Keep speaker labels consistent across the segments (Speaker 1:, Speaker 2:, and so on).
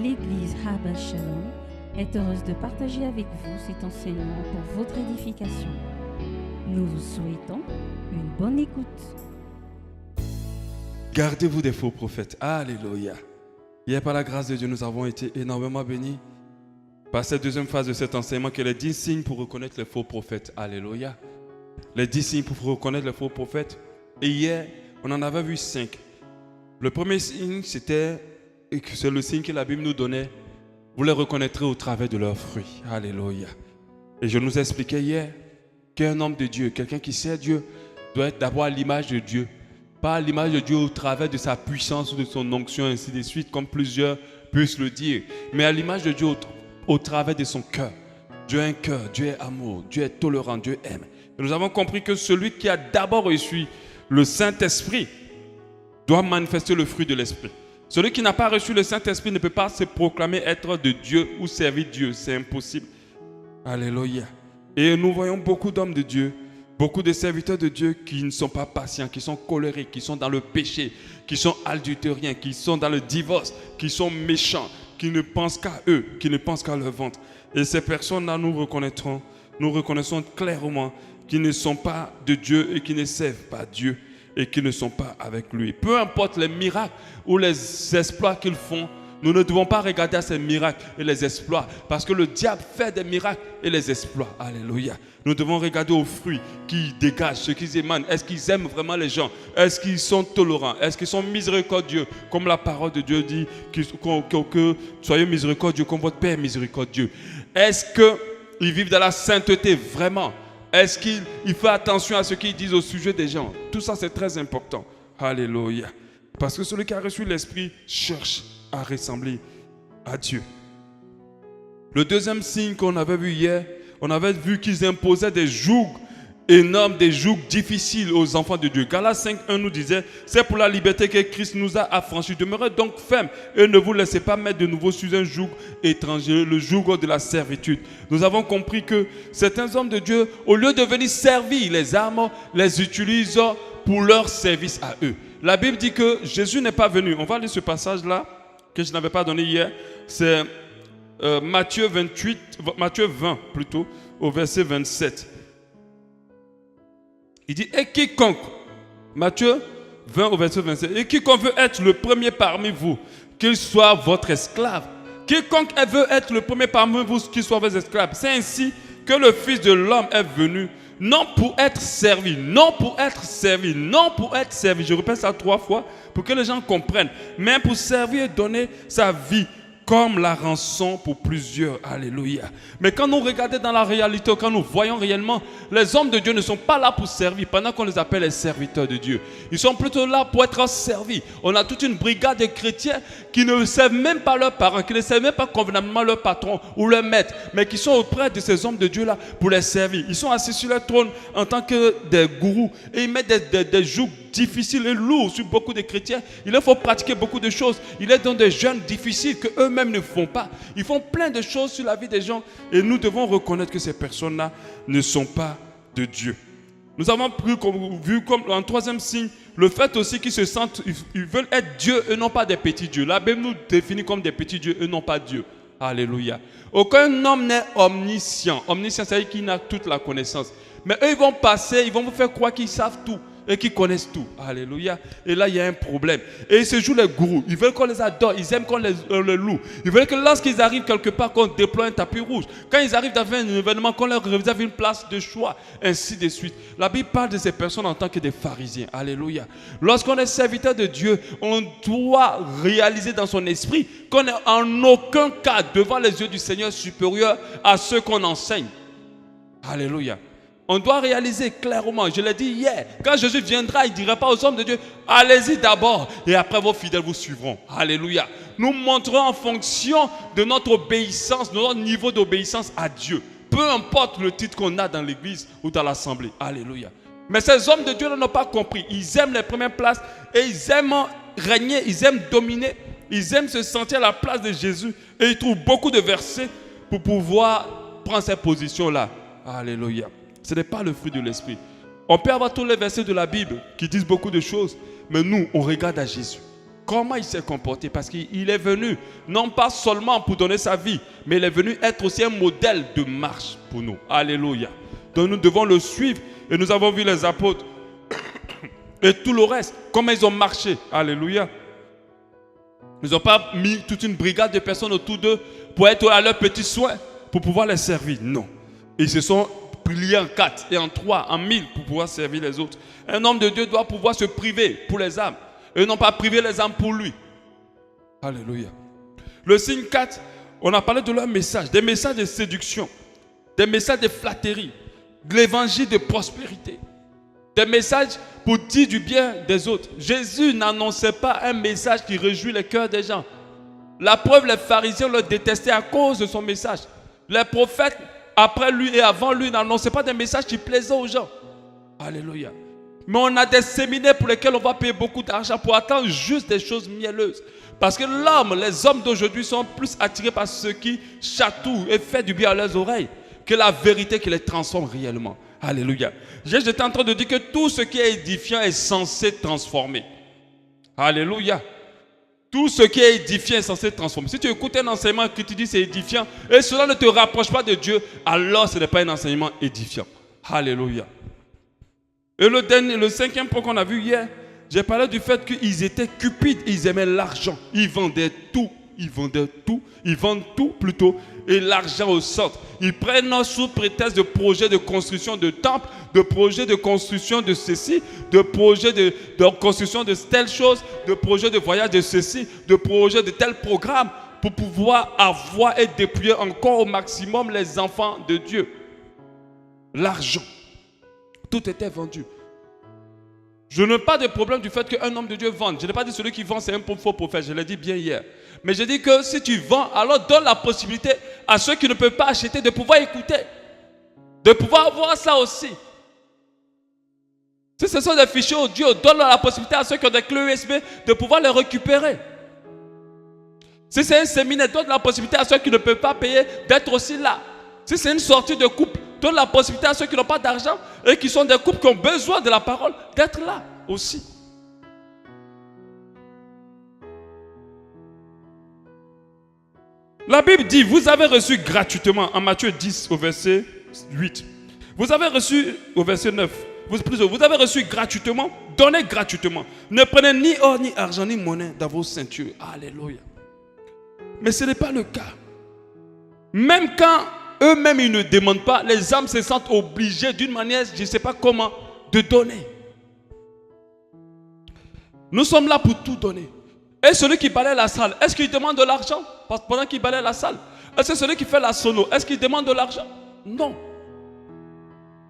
Speaker 1: L'Église Habel Shalom est heureuse de partager avec vous cet enseignement pour votre édification. Nous vous souhaitons une bonne écoute.
Speaker 2: Gardez-vous des faux prophètes. Alléluia. Hier, par la grâce de Dieu, nous avons été énormément bénis par cette deuxième phase de cet enseignement qui est les 10 signes pour reconnaître les faux prophètes. Alléluia. Les 10 signes pour reconnaître les faux prophètes. Et hier, on en avait vu 5. Le premier signe, c'est le signe que la Bible nous donnait. Vous les reconnaîtrez au travers de leurs fruits. Alléluia. Et je nous expliquais hier qu'un homme de Dieu, quelqu'un qui sert Dieu, doit être d'abord à l'image de Dieu. Pas à l'image de Dieu au travers de sa puissance ou de son onction, ainsi de suite, comme plusieurs puissent le dire. Mais à l'image de Dieu au travers de son cœur. Dieu est un cœur, Dieu est amour, Dieu est tolérant, Dieu aime. Et nous avons compris que celui qui a d'abord reçu le Saint-Esprit doit manifester le fruit de l'Esprit. Celui qui n'a pas reçu le Saint-Esprit ne peut pas se proclamer être de Dieu ou servir Dieu. C'est impossible. Alléluia. Et nous voyons beaucoup d'hommes de Dieu, beaucoup de serviteurs de Dieu qui ne sont pas patients, qui sont colériques, qui sont dans le péché, qui sont adultériens, qui sont dans le divorce, qui sont méchants, qui ne pensent qu'à eux, qui ne pensent qu'à leur ventre. Et ces personnes-là, nous reconnaissons clairement qu'ils ne sont pas de Dieu et qui ne servent pas Dieu et qui ne sont pas avec lui. Peu importe les miracles ou les exploits qu'ils font, nous ne devons pas regarder à ces miracles et les exploits parce que le diable fait des miracles et les exploits. Alléluia. Nous devons regarder aux fruits qu'ils dégagent, ce qu'ils émanent. Est-ce qu'ils aiment vraiment les gens? Est-ce qu'ils sont tolérants? Est-ce qu'ils sont miséricordieux? Comme la parole de Dieu dit, que soyez miséricordieux comme votre Père est miséricordieux. Est-ce qu'ils vivent dans la sainteté vraiment? Est-ce qu'il fait attention à ce qu'ils disent au sujet des gens? Tout ça, c'est très important. Alléluia. Parce que celui qui a reçu l'Esprit cherche à ressembler à Dieu. Le deuxième signe qu'on avait vu hier, on avait vu qu'ils imposaient des jougs énormes, des jougs difficiles aux enfants de Dieu. Galates 5:1 nous disait, c'est pour la liberté que Christ nous a affranchis. Demeurez donc fermes et ne vous laissez pas mettre de nouveau sous un joug étranger, le joug de la servitude. Nous avons compris que certains hommes de Dieu, au lieu de venir servir les âmes, les utilisent pour leur service à eux. La Bible dit que Jésus n'est pas venu. On va lire ce passage-là que je n'avais pas donné hier. C'est Matthieu 20 plutôt, au verset 27. Il dit, et quiconque, Matthieu 20 au verset 27, et quiconque veut être le premier parmi vous, qu'il soit votre esclave. Quiconque veut être le premier parmi vous, qu'il soit votre esclave. C'est ainsi que le Fils de l'homme est venu, non pour être servi, non pour être servi, non pour être servi. Je répète ça 3 fois pour que les gens comprennent. Mais pour servir et donner sa vie comme la rançon pour plusieurs. Alléluia. Mais quand nous regardons dans la réalité, quand nous voyons réellement, les hommes de Dieu ne sont pas là pour servir, pendant qu'on les appelle les serviteurs de Dieu. Ils sont plutôt là pour être servis. On a toute une brigade de chrétiens qui ne servent même pas leurs parents, qui ne servent même pas convenablement leur patron ou leur maître, mais qui sont auprès de ces hommes de Dieu là pour les servir. Ils sont assis sur leur trône en tant que des gourous et ils mettent des jougs difficiles et lourds sur beaucoup de chrétiens. Il leur faut pratiquer beaucoup de choses. Il est dans des jeûnes difficiles que eux-mêmes ne font pas. Ils font plein de choses sur la vie des gens et nous devons reconnaître que ces personnes-là ne sont pas de Dieu. Nous avons vu comme un troisième signe le fait aussi qu'ils se sentent, ils veulent être Dieu et non pas des petits dieux. La Bible nous définit comme des petits dieux et non pas Dieu. Alléluia. Aucun homme n'est omniscient. Omniscient, c'est-à-dire qu'il n'a toute la connaissance. Mais eux, ils vont passer, ils vont vous faire croire qu'ils savent tout et qui connaissent tout. Alléluia. Et là, il y a un problème. Et ils se jouent les gourous. Ils veulent qu'on les adore. Ils aiment qu'on les loue. Ils veulent que lorsqu'ils arrivent quelque part, qu'on déploie un tapis rouge. Quand ils arrivent dans un événement, qu'on leur réserve une place de choix. Ainsi de suite. La Bible parle de ces personnes en tant que des pharisiens. Alléluia. Lorsqu'on est serviteur de Dieu, on doit réaliser dans son esprit qu'on n'est en aucun cas devant les yeux du Seigneur supérieur à ceux qu'on enseigne. Alléluia. On doit réaliser clairement, je l'ai dit hier, quand Jésus viendra, il ne dira pas aux hommes de Dieu, allez-y d'abord et après vos fidèles vous suivront. Alléluia. Nous montrons en fonction de notre obéissance, de notre niveau d'obéissance à Dieu. Peu importe le titre qu'on a dans l'église ou dans l'assemblée. Alléluia. Mais ces hommes de Dieu n'ont pas compris. Ils aiment les premières places et ils aiment régner, ils aiment dominer, ils aiment se sentir à la place de Jésus et ils trouvent beaucoup de versets pour pouvoir prendre cette position-là. Alléluia. Ce n'est pas le fruit de l'esprit. On peut avoir tous les versets de la Bible qui disent beaucoup de choses, mais nous, on regarde à Jésus. Comment il s'est comporté? Parce qu'il est venu, non pas seulement pour donner sa vie, mais il est venu être aussi un modèle de marche pour nous. Alléluia. Donc nous devons le suivre. Et nous avons vu les apôtres et tout le reste, comment ils ont marché. Alléluia. Ils n'ont pas mis toute une brigade de personnes autour d'eux pour être à leurs petits soins, pour pouvoir les servir. Non. Ils se sont pliés en 4 et en 3, en 1000 pour pouvoir servir les autres. Un homme de Dieu doit pouvoir se priver pour les âmes. Et non pas priver les âmes pour lui. Alléluia. Le signe 4, on a parlé de leur message, des messages de séduction, des messages de flatterie, de l'évangile de prospérité, des messages pour dire du bien des autres. Jésus n'annonçait pas un message qui réjouit les cœurs des gens. La preuve, les pharisiens le détestaient à cause de son message. Les prophètes, après lui et avant lui, n'annonçaient pas des messages qui plaisaient aux gens. Alléluia. Mais on a des séminaires pour lesquels on va payer beaucoup d'argent pour attendre juste des choses mielleuses. Parce que les hommes d'aujourd'hui sont plus attirés par ce qui chatouille et fait du bien à leurs oreilles que la vérité qui les transforme réellement. Alléluia. J'étais en train de dire que tout ce qui est édifiant est censé transformer. Alléluia. Tout ce qui est édifiant est censé transformer. Si tu écoutes un enseignement que tu dis c'est édifiant et cela ne te rapproche pas de Dieu, alors ce n'est pas un enseignement édifiant. Alléluia. Et le 5e point qu'on a vu hier, j'ai parlé du fait qu'ils étaient cupides, ils aimaient l'argent. Ils vendaient tout, ils vendent tout plutôt, et l'argent au centre. Ils prennent sous prétexte de projets de construction de temples, de projets de construction de ceci, de projets de construction de telle chose, de projets de voyage de ceci, de projets de tel programme, pour pouvoir avoir et déployer encore au maximum les enfants de Dieu. L'argent. Tout était vendu. Je n'ai pas de problème du fait qu'un homme de Dieu vende. Je n'ai pas dit celui qui vend c'est un faux prophète. Je l'ai dit bien hier. Mais je dis que si tu vends, alors donne la possibilité à ceux qui ne peuvent pas acheter de pouvoir écouter. De pouvoir voir ça aussi. Si ce sont des fichiers audio, donne la possibilité à ceux qui ont des clés USB de pouvoir les récupérer. Si c'est un séminaire, donne la possibilité à ceux qui ne peuvent pas payer d'être aussi là. Si c'est une sortie de couple, donne la possibilité à ceux qui n'ont pas d'argent et qui sont des couples qui ont besoin de la parole d'être là aussi. La Bible dit, vous avez reçu gratuitement, en Matthieu 10 au verset 8. Vous avez reçu au verset 9. Vous avez reçu gratuitement, donnez gratuitement. Ne prenez ni or, ni argent, ni monnaie dans vos ceintures. Alléluia. Mais ce n'est pas le cas. Même quand eux-mêmes ils ne demandent pas, les âmes se sentent obligées d'une manière, je ne sais pas comment, de donner. Nous sommes là pour tout donner. Et celui qui balaye la salle, est-ce qu'il demande de l'argent pendant qu'il balaye la salle? Est-ce que celui qui fait la sono, est-ce qu'il demande de l'argent? Non.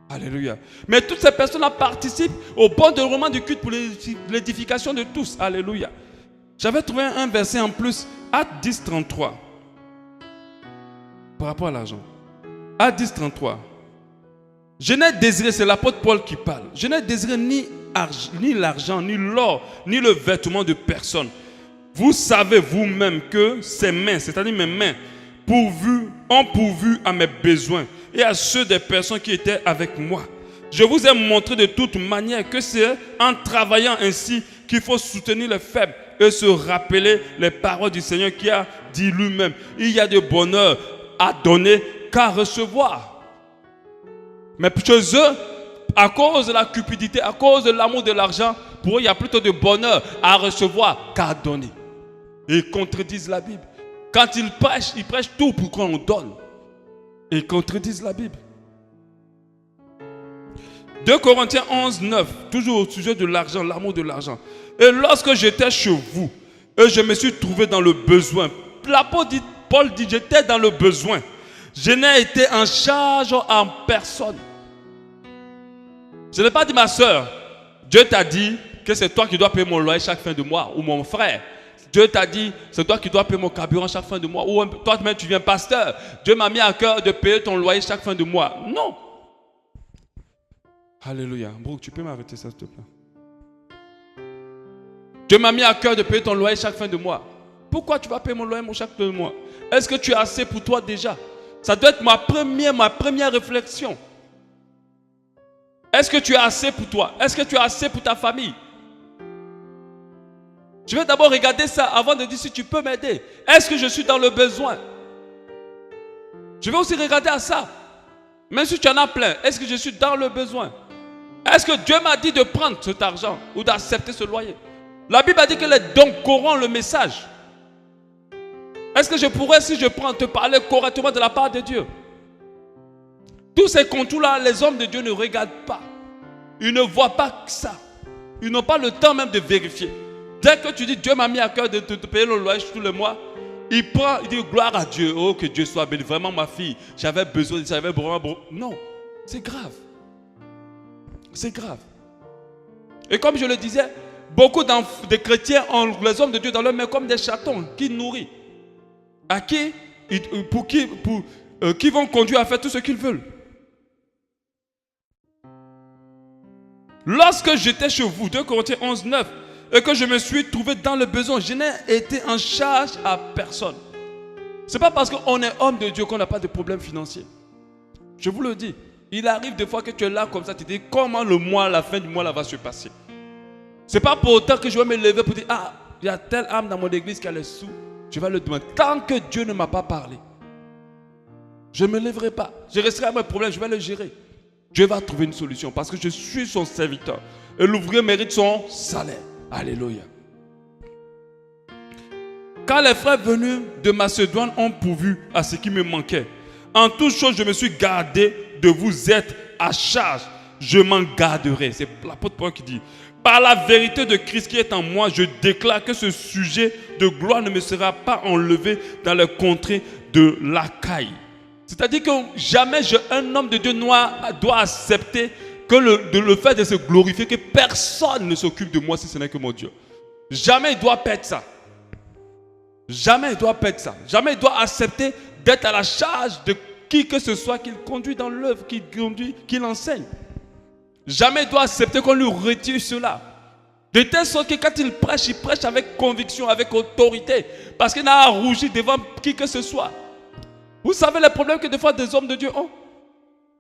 Speaker 2: Alléluia. Mais toutes ces personnes-là participent au bon déroulement du culte pour l'édification de tous. Alléluia. J'avais trouvé un verset en plus, Actes 10, 33. Par rapport à l'argent. Actes 10, 33. Je n'ai désiré, c'est l'apôtre Paul qui parle. Je n'ai désiré ni l'argent, ni l'or, ni le vêtement de personne. Vous savez vous-même que ces mains, c'est-à-dire mes mains, ont pourvu à mes besoins et à ceux des personnes qui étaient avec moi. Je vous ai montré de toute manière que c'est en travaillant ainsi qu'il faut soutenir les faibles et se rappeler les paroles du Seigneur qui a dit lui-même. Il y a de bonheur à donner qu'à recevoir. Mais chez eux, à cause de la cupidité, à cause de l'amour de l'argent, pour eux, il y a plutôt de bonheur à recevoir qu'à donner. Et ils contredisent la Bible. Quand ils prêchent tout pour qu'on donne. Et ils contredisent la Bible. 2 Corinthiens 11, 9, toujours au sujet de l'argent, l'amour de l'argent. Et lorsque j'étais chez vous, et je me suis trouvé dans le besoin. L'apôtre Paul dit, j'étais dans le besoin. Je n'ai été en charge en personne. Je n'ai pas dit, ma soeur, Dieu t'a dit que c'est toi qui dois payer mon loyer chaque fin de mois, ou mon frère. Dieu t'a dit, c'est toi qui dois payer mon carburant chaque fin de mois, ou toi-même tu viens pasteur. Dieu m'a mis à cœur de payer ton loyer chaque fin de mois. Non. Alléluia. Brooke, tu peux m'arrêter ça, s'il te plaît. Dieu m'a mis à cœur de payer ton loyer chaque fin de mois. Pourquoi tu vas payer mon loyer chaque fin de mois? Est-ce que tu as assez pour toi déjà? Ça doit être ma première réflexion. Est-ce que tu as assez pour toi? Est-ce que tu as assez pour ta famille? Je vais d'abord regarder ça avant de dire si tu peux m'aider. Est-ce que je suis dans le besoin? Je vais aussi regarder à ça. Même si tu en as plein, est-ce que je suis dans le besoin? Est-ce que Dieu m'a dit de prendre cet argent ou d'accepter ce loyer? La Bible a dit que les dons corrompent le message. Est-ce que je pourrais, si je prends, te parler correctement de la part de Dieu? Tous ces contours-là, les hommes de Dieu ne regardent pas. Ils ne voient pas que ça. Ils n'ont pas le temps même de vérifier. Dès que tu dis Dieu m'a mis à cœur de te payer le loyer tous les mois, il prend, il dit gloire à Dieu. Oh, que Dieu soit béni. Vraiment, ma fille, j'avais besoin. Non, c'est grave. C'est grave. Et comme je le disais, beaucoup de chrétiens ont les hommes de Dieu dans leur main comme des chatons qui nourrissent. À qui qui vont conduire à faire tout ce qu'ils veulent. Lorsque j'étais chez vous, 2 Corinthiens 11, 9, et que je me suis trouvé dans le besoin, je n'ai été en charge à personne. Ce n'est pas parce qu'on est homme de Dieu qu'on n'a pas de problème financier. Je vous le dis. Il arrive des fois que tu es là comme ça, tu te dis comment le mois, la fin du mois là va se passer. Ce n'est pas pour autant que je vais me lever pour dire ah, il y a telle âme dans mon église qui a les sous. Je vais le demander. Tant que Dieu ne m'a pas parlé, je ne me lèverai pas. Je resterai à mes problèmes, je vais le gérer. Dieu va trouver une solution parce que je suis son serviteur. Et l'ouvrier mérite son salaire. Alléluia. Quand les frères venus de Macédoine ont pourvu à ce qui me manquait, en toute chose, je me suis gardé de vous être à charge. Je m'en garderai. C'est l'apôtre Paul qui dit. Par la vérité de Christ qui est en moi, je déclare que ce sujet de gloire ne me sera pas enlevé dans les contrées de l'Achaïe. C'est-à-dire que jamais un homme de Dieu doit accepter que le fait de se glorifier, que personne ne s'occupe de moi si ce n'est que mon Dieu. Jamais il doit perdre ça. Jamais il doit perdre ça. Jamais il doit accepter d'être à la charge de qui que ce soit qu'il conduit dans l'œuvre, qu'il enseigne. Jamais il doit accepter qu'on lui retire cela. De telle sorte que quand il prêche avec conviction, avec autorité. Parce qu'il n'a à rougir devant qui que ce soit. Vous savez les problèmes que des fois des hommes de Dieu ont?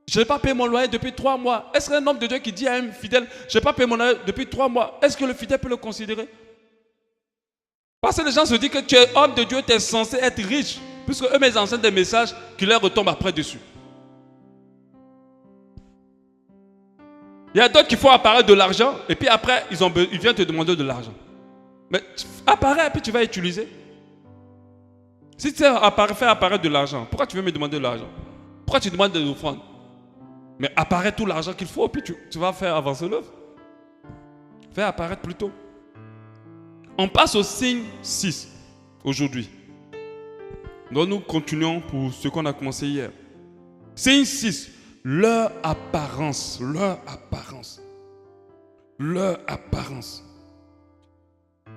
Speaker 2: Je n'ai pas payé mon loyer depuis 3 mois. Est-ce qu'un homme de Dieu qui dit à un fidèle, je n'ai pas payé mon loyer depuis 3 mois, est-ce que le fidèle peut le considérer? Parce que les gens se disent que tu es homme de Dieu, tu es censé être riche. Puisque eux, mes enseignent des messages qui leur retombent après dessus. Il y a d'autres qui font apparaître de l'argent et puis après, ils viennent te demander de l'argent. Mais apparaît et puis tu vas utiliser. Si tu sais faire apparaître de l'argent, pourquoi tu veux me demander de l'argent? Pourquoi tu demandes de l'offrande? Mais apparaît tout l'argent qu'il faut et puis tu vas faire avancer l'œuvre. Fais apparaître plutôt. On passe au signe 6 aujourd'hui. Donc nous continuons pour ce qu'on a commencé hier. Signe 6. Leur apparence. Leur apparence. Leur apparence.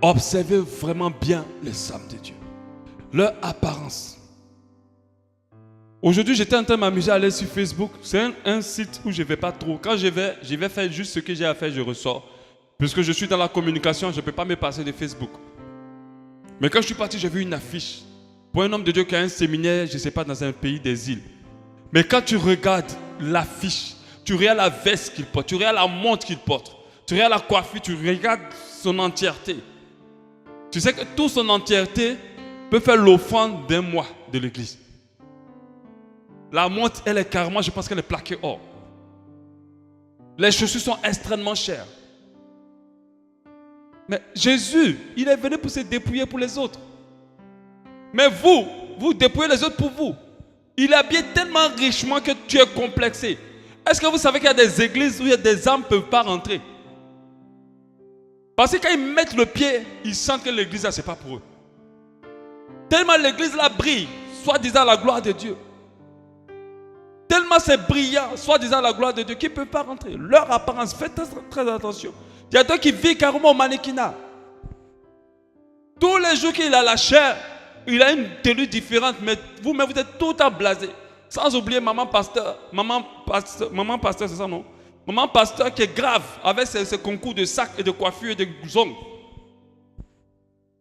Speaker 2: Observez vraiment bien les âmes de Dieu. Leur apparence. Aujourd'hui, j'étais en train de m'amuser à aller sur Facebook. C'est un site où je ne vais pas trop. Quand je vais faire juste ce que j'ai à faire, je ressors. Puisque je suis dans la communication, je ne peux pas me passer de Facebook. Mais quand je suis parti, j'ai vu une affiche. Pour un homme de Dieu qui a un séminaire, je ne sais pas, dans un pays des îles. Mais quand tu regardes l'affiche, tu regardes la veste qu'il porte, tu regardes la montre qu'il porte, tu regardes la coiffure, tu regardes son entièreté. Tu sais que toute son entièreté peut faire l'offrande d'un mois de l'église. La montre, elle est carrément, je pense qu'elle est plaquée or. Les chaussures sont extrêmement chères. Mais Jésus, il est venu pour se dépouiller pour les autres. Mais vous dépouillez les autres pour vous. Il est habillé tellement richement que tu es complexé. Est-ce que vous savez qu'il y a des églises où il y a des âmes ne peuvent pas rentrer? Parce que quand ils mettent le pied, ils sentent que l'église là, ce n'est pas pour eux. Tellement l'église là brille, soi-disant la gloire de Dieu. Tellement c'est brillant, soi-disant la gloire de Dieu, qu'ils ne peuvent pas rentrer. Leur apparence, faites très attention. Il y a d'autres qui vivent carrément au mannequinat. Tous les jours qu'il a la chair, il a une tenue différente, mais vous êtes tout le temps blasé. Sans oublier maman pasteur, c'est ça non? Maman pasteur qui est grave avec ses concours de sacs et de coiffure et de ongles.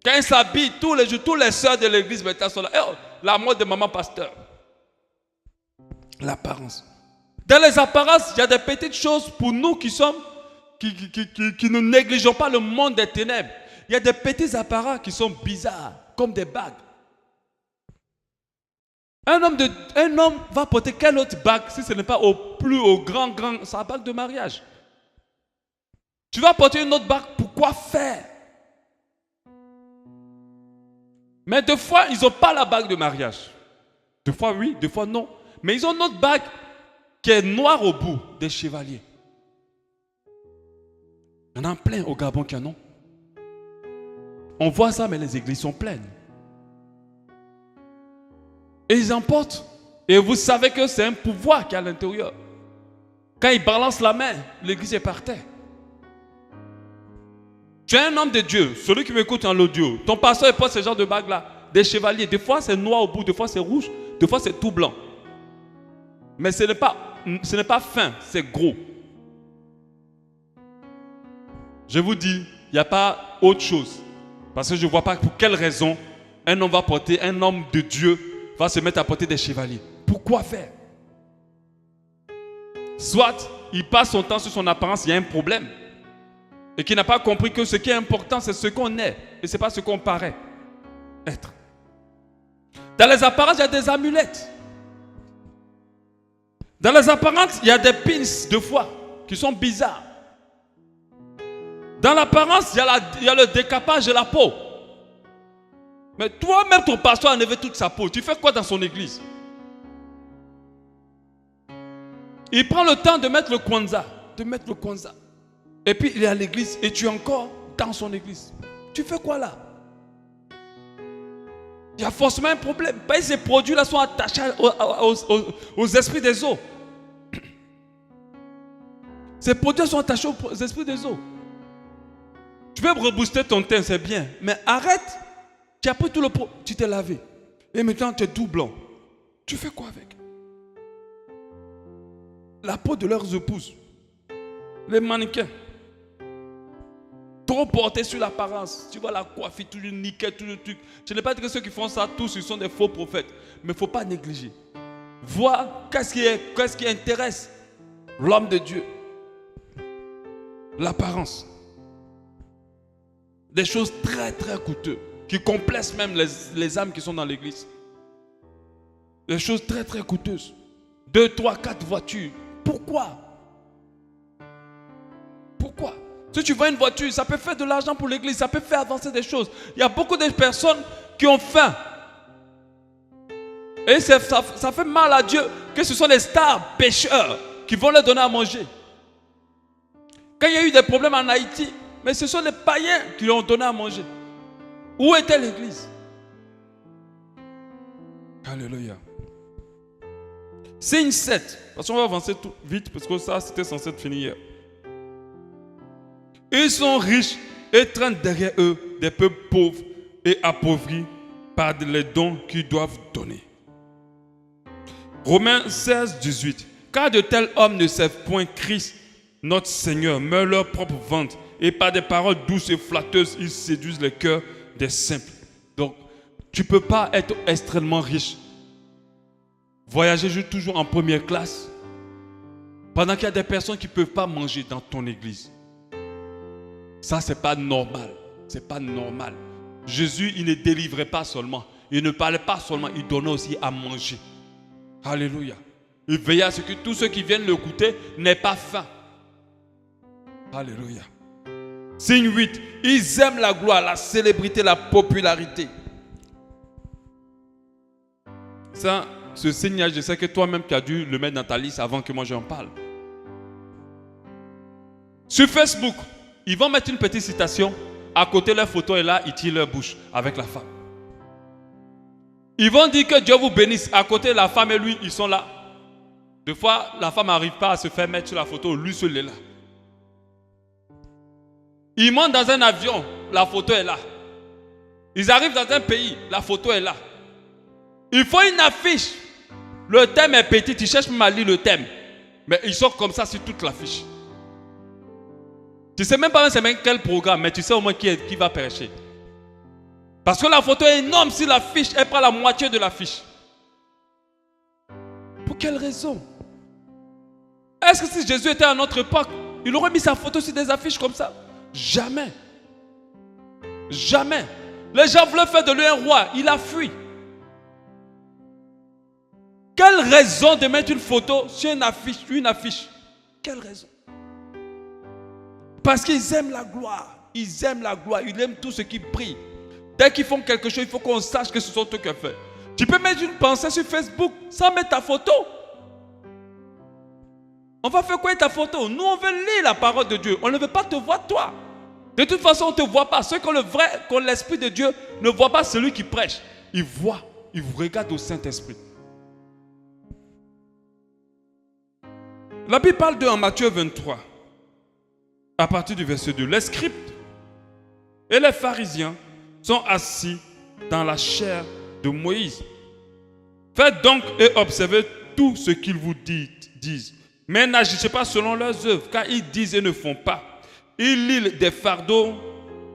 Speaker 2: Quand il s'habille, tous les jours, toutes les sœurs de l'église sont là. Oh, la mode de maman pasteur. L'apparence. Dans les apparences, il y a des petites choses pour nous qui ne négligeons pas le monde des ténèbres. Il y a des petits appareils qui sont bizarres, comme des bagues. Un homme va porter quelle autre bague si ce n'est pas au grand, sa bague de mariage. Tu vas porter une autre bague, pourquoi faire? Mais des fois, ils n'ont pas la bague de mariage. Des fois oui, des fois non. Mais ils ont une autre bague qui est noire au bout, des chevaliers. Il y en a plein au Gabon qui en ont. On voit ça, mais les églises sont pleines. Et ils en portent. Et vous savez que c'est un pouvoir qui est à l'intérieur. Quand ils balancent la main, l'église est par terre. Tu es un homme de Dieu, celui qui m'écoute en l'audio. Ton pasteur porte ce genre de bague-là, des chevaliers. Des fois c'est noir au bout, des fois c'est rouge, des fois c'est tout blanc. Mais ce n'est pas fin, c'est gros. Je vous dis, il n'y a pas autre chose. Parce que je ne vois pas pour quelle raison un homme de Dieu va se mettre à porter des chevaliers. Pourquoi faire? Soit il passe son temps sur son apparence, il y a un problème. Et qui n'a pas compris que ce qui est important, c'est ce qu'on est. Et ce n'est pas ce qu'on paraît être. Dans les apparences, il y a des amulettes. Dans les apparences, il y a des pins de foi qui sont bizarres. Dans l'apparence, il y a le décapage de la peau. Mais toi-même, ton pasteur a enlevé toute sa peau. Tu fais quoi dans son église? Il prend le temps de mettre le kwanzaa. Et puis il est à l'église et tu es encore dans son église. Tu fais quoi là? Il y a forcément un problème. Parce que ces produits-là sont attachés aux esprits des eaux. Ces produits sont attachés aux esprits des eaux. Tu peux rebooster ton teint, c'est bien. Mais arrête. Tu as pris tout le pot. Tu t'es lavé. Et maintenant tu es tout blanc. Tu fais quoi avec? La peau de leurs épouses. Les mannequins. Trop portés sur l'apparence. Tu vois la coiffure, tout le nickel, tout le truc. Je n'ai pas dit que ceux qui font ça, tous, ils sont des faux prophètes. Mais il ne faut pas négliger. Vois qu'est-ce qui intéresse l'homme de Dieu. L'apparence. Des choses très très coûteuses. Qui complexent même les âmes qui sont dans l'église. Des choses très très coûteuses. 2, 3, 4 voitures. Pourquoi? Pourquoi? Si tu vends une voiture, ça peut faire de l'argent pour l'église, ça peut faire avancer des choses. Il y a beaucoup de personnes qui ont faim. Et ça fait mal à Dieu que ce sont les stars pécheurs qui vont leur donner à manger. Quand il y a eu des problèmes en Haïti, mais ce sont les païens qui leur ont donné à manger. Où était l'église? Alléluia. Signe 7. Parce qu'on va avancer tout vite, parce que ça, c'était censé être fini hier. Ils sont riches et traînent derrière eux des peuples pauvres et appauvris par les dons qu'ils doivent donner. Romains 16, 18. Car de tels hommes ne servent point Christ, notre Seigneur, mais leur propre ventre. Et par des paroles douces et flatteuses, ils séduisent les cœurs des simples. Donc, tu ne peux pas être extrêmement riche. Voyager toujours en première classe. Pendant qu'il y a des personnes qui ne peuvent pas manger dans ton église. Ça, ce n'est pas normal. Ce n'est pas normal. Jésus, il ne délivrait pas seulement. Il ne parlait pas seulement. Il donnait aussi à manger. Alléluia. Il veillait à ce que tous ceux qui viennent le goûter n'aient pas faim. Alléluia. Signe 8. Ils aiment la gloire, la célébrité, la popularité. Ça, ce signe, je sais que toi-même tu as dû le mettre dans ta liste avant que moi j'en parle. Sur Facebook, ils vont mettre une petite citation. À côté, leur photo est là, ils tirent leur bouche avec la femme. Ils vont dire que Dieu vous bénisse. À côté, la femme et lui, ils sont là. Des fois, la femme n'arrive pas à se faire mettre sur la photo, lui seul est là. Ils montent dans un avion, la photo est là. Ils arrivent dans un pays, la photo est là. Il faut une affiche. Le thème est petit, tu cherches même à lire le thème. Mais ils sont comme ça sur toute l'affiche. Tu ne sais même pas c'est même quel programme, mais tu sais au moins qui va prêcher. Parce que la photo est énorme sur l'affiche, elle prend la moitié de l'affiche. Pour quelle raison? Est-ce que si Jésus était à notre époque, il aurait mis sa photo sur des affiches comme ça? Jamais. Jamais. Les gens voulaient faire de lui un roi. Il a fui. Quelle raison de mettre une photo sur une affiche? Quelle raison? Parce qu'ils aiment la gloire. Ils aiment la gloire. Ils aiment tout ce qui brille. Dès qu'ils font quelque chose, il faut qu'on sache que ce sont eux qui ont fait. Tu peux mettre une pensée sur Facebook sans mettre ta photo. On va faire quoi avec ta photo? Nous, on veut lire la parole de Dieu. On ne veut pas te voir toi. De toute façon, on ne te voit pas. Ceux qui ont l'Esprit de Dieu ne voient pas celui qui prêche. Ils voient. Ils regardent au Saint-Esprit. La Bible parle en Matthieu 23. À partir du verset 2. Les scribes et les pharisiens sont assis dans la chair de Moïse. Faites donc et observez tout ce qu'ils vous disent. Mais n'agissez pas selon leurs œuvres, car ils disent et ne font pas. Ils lient des fardeaux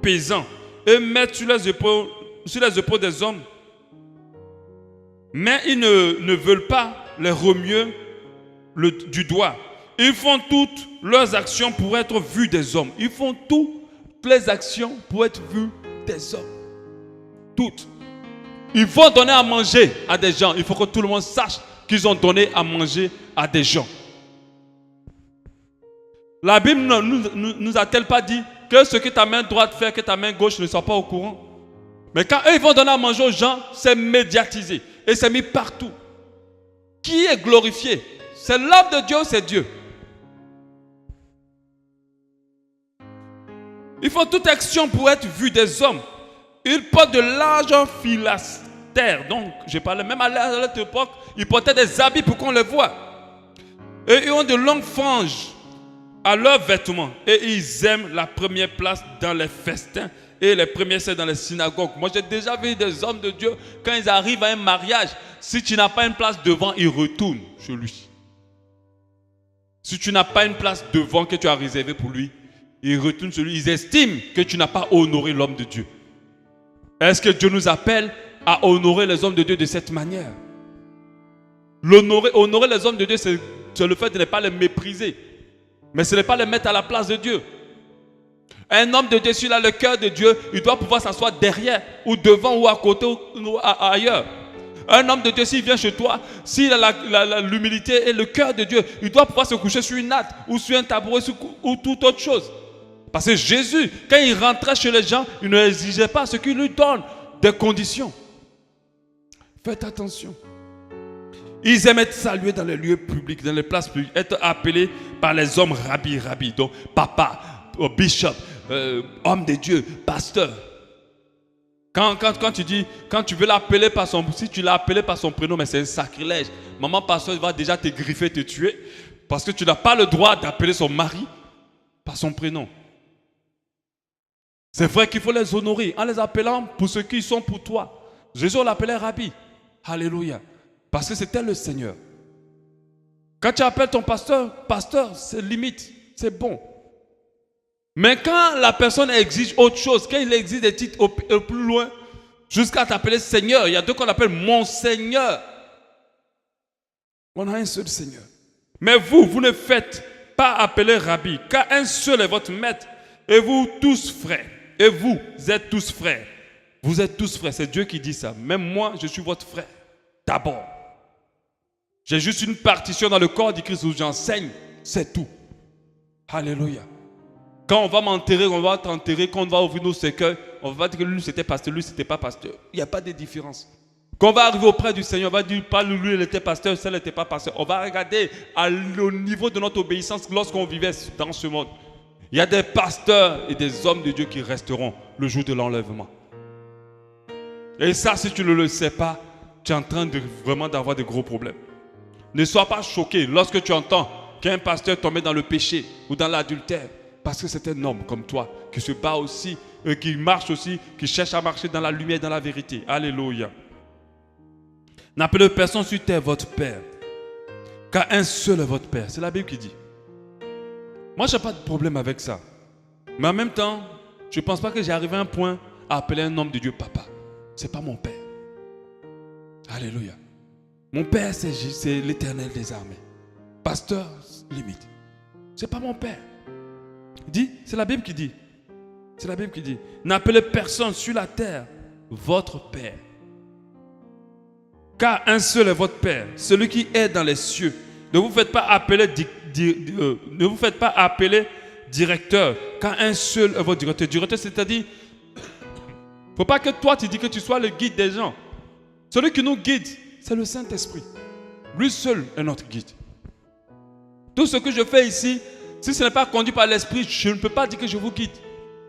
Speaker 2: pesants et mettent sur les épaules des hommes. Mais ils ne veulent pas les remuer du doigt. Ils font toutes leurs actions pour être vus des hommes. Ils font toutes les actions pour être vus des hommes. Toutes. Ils vont donner à manger à des gens. Il faut que tout le monde sache qu'ils ont donné à manger à des gens. La Bible ne nous a-t-elle pas dit que ce que ta main droite fait, que ta main gauche ne soit pas au courant? Mais quand eux ils vont donner à manger aux gens, c'est médiatisé. Et c'est mis partout. Qui est glorifié? C'est l'homme de Dieu ou c'est Dieu? Ils font toute action pour être vus des hommes. Ils portent de l'argent philastère. Donc, je parlais même à cette époque, ils portaient des habits pour qu'on les voie. Et ils ont de longues franges à leurs vêtements. Et ils aiment la première place dans les festins et les premières scènes dans les synagogues. Moi, j'ai déjà vu des hommes de Dieu, quand ils arrivent à un mariage, si tu n'as pas une place devant, ils retournent chez lui. Si tu n'as pas une place devant que tu as réservée pour lui, ils retournent chez lui. Ils estiment que tu n'as pas honoré l'homme de Dieu. Est-ce que Dieu nous appelle à honorer les hommes de Dieu de cette manière? Honorer les hommes de Dieu, c'est le fait de ne pas les mépriser. Mais ce n'est pas les mettre à la place de Dieu. Un homme de Dieu, s'il a le cœur de Dieu, il doit pouvoir s'asseoir derrière, ou devant, ou à côté, ou ailleurs. Un homme de Dieu, s'il vient chez toi, s'il a l'humilité et le cœur de Dieu, il doit pouvoir se coucher sur une natte, ou sur un tabouret, ou toute autre chose. Parce que Jésus, quand il rentrait chez les gens, il ne exigeait pas ce qu'il lui donne, des conditions. Faites attention. Ils aiment être salués dans les lieux publics, dans les places publiques, être appelés par les hommes rabbi, donc papa, bishop, homme de Dieu, pasteur. Quand tu veux l'appeler par son, si tu l'as appelé par son prénom, mais c'est un sacrilège. Maman pasteur va déjà te griffer, te tuer, parce que tu n'as pas le droit d'appeler son mari par son prénom. C'est vrai qu'il faut les honorer en les appelant pour ce qu'ils sont pour toi. Jésus l'appelait Rabbi. Alléluia. Parce que c'était le Seigneur. Quand tu appelles ton pasteur, c'est limite, c'est bon. Mais quand la personne exige autre chose, quand il exige des titres au plus loin, jusqu'à t'appeler Seigneur, il y a deux qu'on appelle mon Seigneur. On a un seul Seigneur. Mais vous ne faites pas appeler Rabbi, car un seul est votre maître, et vous tous frères. Et vous êtes tous frères. Vous êtes tous frères, c'est Dieu qui dit ça. Même moi, je suis votre frère. D'abord. J'ai juste une partition dans le corps du Christ où j'enseigne, c'est tout. Alléluia. Quand on va m'enterrer, on va t'enterrer, quand on va ouvrir nos cercueils, on va dire que lui c'était pasteur, lui c'était pas pasteur. Il n'y a pas de différence. Quand on va arriver auprès du Seigneur, on va dire pas lui il était pasteur, celle n'était pas pasteur. On va regarder au niveau de notre obéissance lorsqu'on vivait dans ce monde. Il y a des pasteurs et des hommes de Dieu qui resteront le jour de l'enlèvement. Et ça, si tu ne le sais pas, tu es en train vraiment d'avoir de gros problèmes. Ne sois pas choqué lorsque tu entends qu'un pasteur tombé dans le péché ou dans l'adultère. Parce que c'est un homme comme toi qui se bat aussi, qui marche aussi, qui cherche à marcher dans la lumière et dans la vérité. Alléluia. N'appelez personne sur terre votre Père, car un seul est votre Père. C'est la Bible qui dit. Moi, je n'ai pas de problème avec ça. Mais en même temps, je ne pense pas que j'ai arrivé à un point à appeler un homme de Dieu papa. Ce n'est pas mon Père. Alléluia. Mon Père, c'est l'Éternel des armées. Pasteur, limite. Ce n'est pas mon Père. Il dit, c'est la Bible qui dit. C'est la Bible qui dit, n'appelez personne sur la terre votre Père. Car un seul est votre Père, celui qui est dans les cieux. Ne vous faites pas appeler, ne vous faites pas appeler directeur, car un seul est votre directeur. Directeur, c'est-à-dire, il ne faut pas que toi tu dis que tu sois le guide des gens. Celui qui nous guide, c'est le Saint-Esprit. Lui seul est notre guide. Tout ce que je fais ici, si ce n'est pas conduit par l'Esprit, je ne peux pas dire que je vous guide.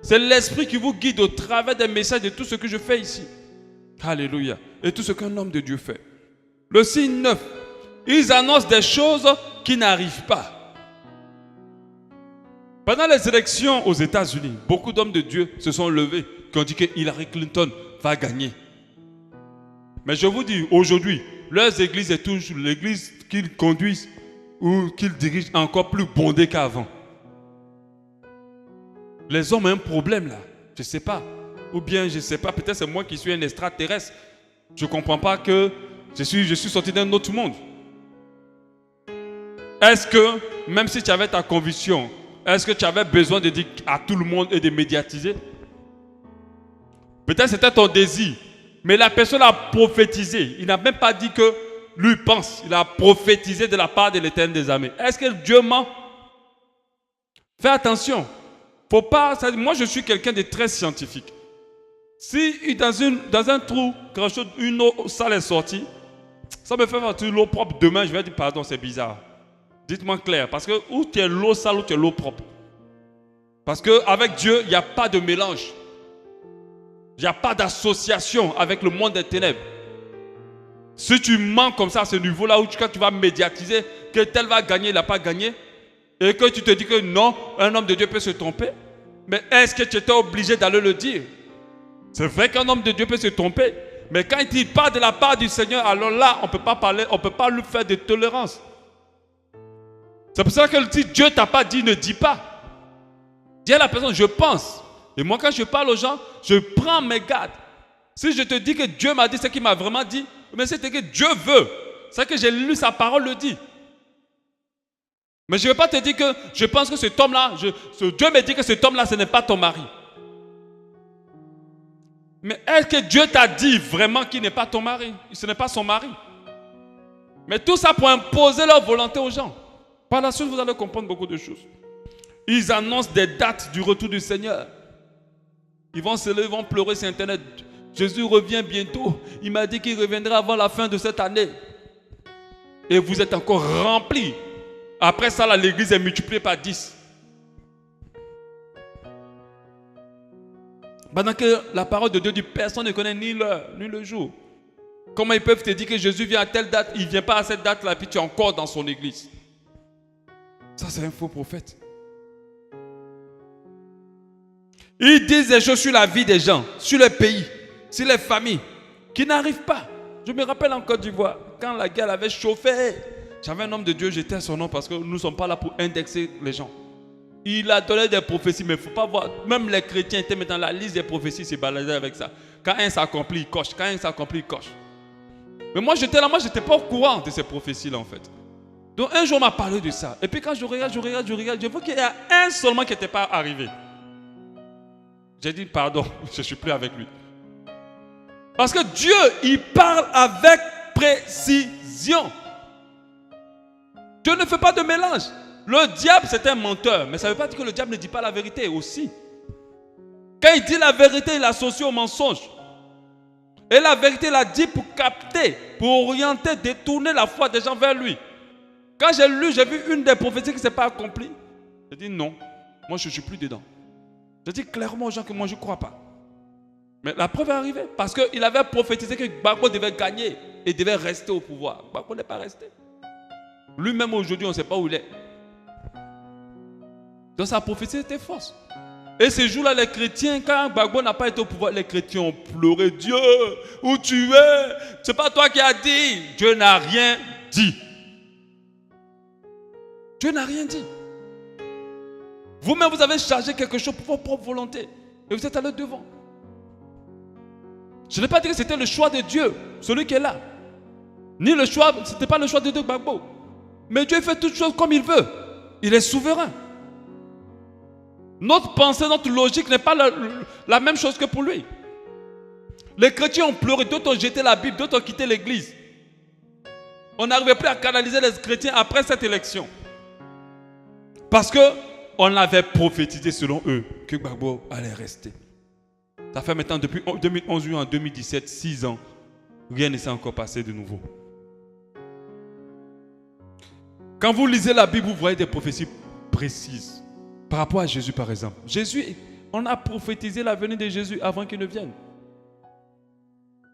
Speaker 2: C'est l'Esprit qui vous guide au travers des messages de tout ce que je fais ici. Alléluia. Et tout ce qu'un homme de Dieu fait. Le signe 9. Ils annoncent des choses qui n'arrivent pas. Pendant les élections aux États-Unis, beaucoup d'hommes de Dieu se sont levés qui ont dit que Hillary Clinton va gagner. Mais je vous dis, aujourd'hui, leurs églises est toujours l'église qu'ils conduisent ou qu'ils dirigent encore plus bondée qu'avant. Les hommes ont un problème là. Je ne sais pas. Ou bien, je ne sais pas, peut-être c'est moi qui suis un extraterrestre. Je ne comprends pas que je suis sorti d'un autre monde. Est-ce que, même si tu avais ta conviction, est-ce que tu avais besoin de dire à tout le monde et de médiatiser? Peut-être c'était ton désir. Mais la personne a prophétisé. Il n'a même pas dit que lui pense. Il a prophétisé de la part de l'Éternel des armées. Est-ce que Dieu ment? Fais attention. Faut pas, moi, je suis quelqu'un de très scientifique. Si dans un trou, une eau sale est sortie, ça me fait faire l'eau propre. Demain, je vais dire pardon, c'est bizarre. Dites-moi clair. Parce que ou tu es l'eau sale ou tu es l'eau propre. Parce qu'avec Dieu, il n'y a pas de mélange. Il n'y a pas d'association avec le monde des ténèbres. Si tu mens comme ça à ce niveau-là, où quand tu vas médiatiser que tel va gagner, il n'a pas gagné, et que tu te dis que non, un homme de Dieu peut se tromper, mais est-ce que tu étais obligé d'aller le dire? C'est vrai qu'un homme de Dieu peut se tromper, mais quand il parle de la part du Seigneur, alors là, on ne peut pas parler, on ne peut pas lui faire de tolérance. C'est pour ça que si Dieu ne t'a pas dit, ne dis pas. Dis à la personne, je pense. Et moi, quand je parle aux gens, je prends mes gardes. Si je te dis que Dieu m'a dit ce qu'il m'a vraiment dit, mais c'est que Dieu veut. C'est que j'ai lu sa parole le dit. Mais je ne vais pas te dire que je pense que cet homme-là, Dieu me dit que cet homme-là, ce n'est pas ton mari. Mais est-ce que Dieu t'a dit vraiment qu'il n'est pas ton mari? Ce n'est pas son mari. Mais tout ça pour imposer leur volonté aux gens. Par la suite, vous allez comprendre beaucoup de choses. Ils annoncent des dates du retour du Seigneur. Ils vont se lever, ils vont pleurer sur Internet. Jésus revient bientôt. Il m'a dit qu'il reviendra avant la fin de cette année. Et vous êtes encore remplis. Après ça, là, l'église est multipliée par 10. Pendant que la parole de Dieu dit, personne ne connaît ni l'heure, ni le jour. Comment ils peuvent te dire que Jésus vient à telle date, il ne vient pas à cette date-là, puis tu es encore dans son église? Ça, c'est un faux prophète. Ils disent des choses sur la vie des gens, sur le pays, sur les familles, qui n'arrivent pas. Je me rappelle en Côte d'Ivoire, quand la guerre avait chauffé, j'avais un homme de Dieu, j'étais à son nom parce que nous ne sommes pas là pour indexer les gens. Il a donné des prophéties, mais il ne faut pas voir. Même les chrétiens étaient dans la liste des prophéties, c'est baladé avec ça. Quand un s'accomplit, il coche. Quand un s'accomplit, il coche. Mais moi, j'étais là, moi, je n'étais pas au courant de ces prophéties-là, en fait. Donc, un jour, on m'a parlé de ça. Et puis, quand je regarde, je vois qu'il y a un seulement qui n'était pas arrivé. J'ai dit, pardon, je ne suis plus avec lui. Parce que Dieu, il parle avec précision. Dieu ne fait pas de mélange. Le diable, c'est un menteur. Mais ça ne veut pas dire que le diable ne dit pas la vérité aussi. Quand il dit la vérité, il associe au mensonge. Et la vérité, il a dit pour capter, pour orienter, détourner la foi des gens vers lui. Quand j'ai lu, j'ai vu une des prophéties qui ne s'est pas accomplie. J'ai dit non, moi je ne suis plus dedans. J'ai dit clairement aux gens que moi je ne crois pas. Mais la preuve est arrivée. Parce qu'il avait prophétisé que Gbagbo devait gagner et devait rester au pouvoir. Gbagbo n'est pas resté. Lui-même aujourd'hui, on ne sait pas où il est. Donc sa prophétie était fausse. Et ces jours-là, les chrétiens, quand Gbagbo n'a pas été au pouvoir, les chrétiens ont pleuré. Dieu, où tu es? C'est pas toi qui as dit. Dieu n'a rien dit. Dieu n'a rien dit. Vous-même, vous avez chargé quelque chose pour votre propre volonté. Et vous êtes allé devant. Je n'ai pas dit que c'était le choix de Dieu, celui qui est là. Ni le choix, ce n'était pas le choix de Dieu Gbagbo. Mais Dieu fait toutes choses comme il veut. Il est souverain. Notre pensée, notre logique n'est pas la même chose que pour lui. Les chrétiens ont pleuré, d'autres ont jeté la Bible, d'autres ont quitté l'église. On n'arrivait plus à canaliser les chrétiens après cette élection. Parce qu'on avait prophétisé selon eux que Gbagbo allait rester. Ça fait maintenant depuis 2011 ou en 2017, 6 ans, rien ne s'est encore passé de nouveau. Quand vous lisez la Bible, vous voyez des prophéties précises. Par rapport à Jésus, par exemple. Jésus, on a prophétisé la venue de Jésus avant qu'il ne vienne.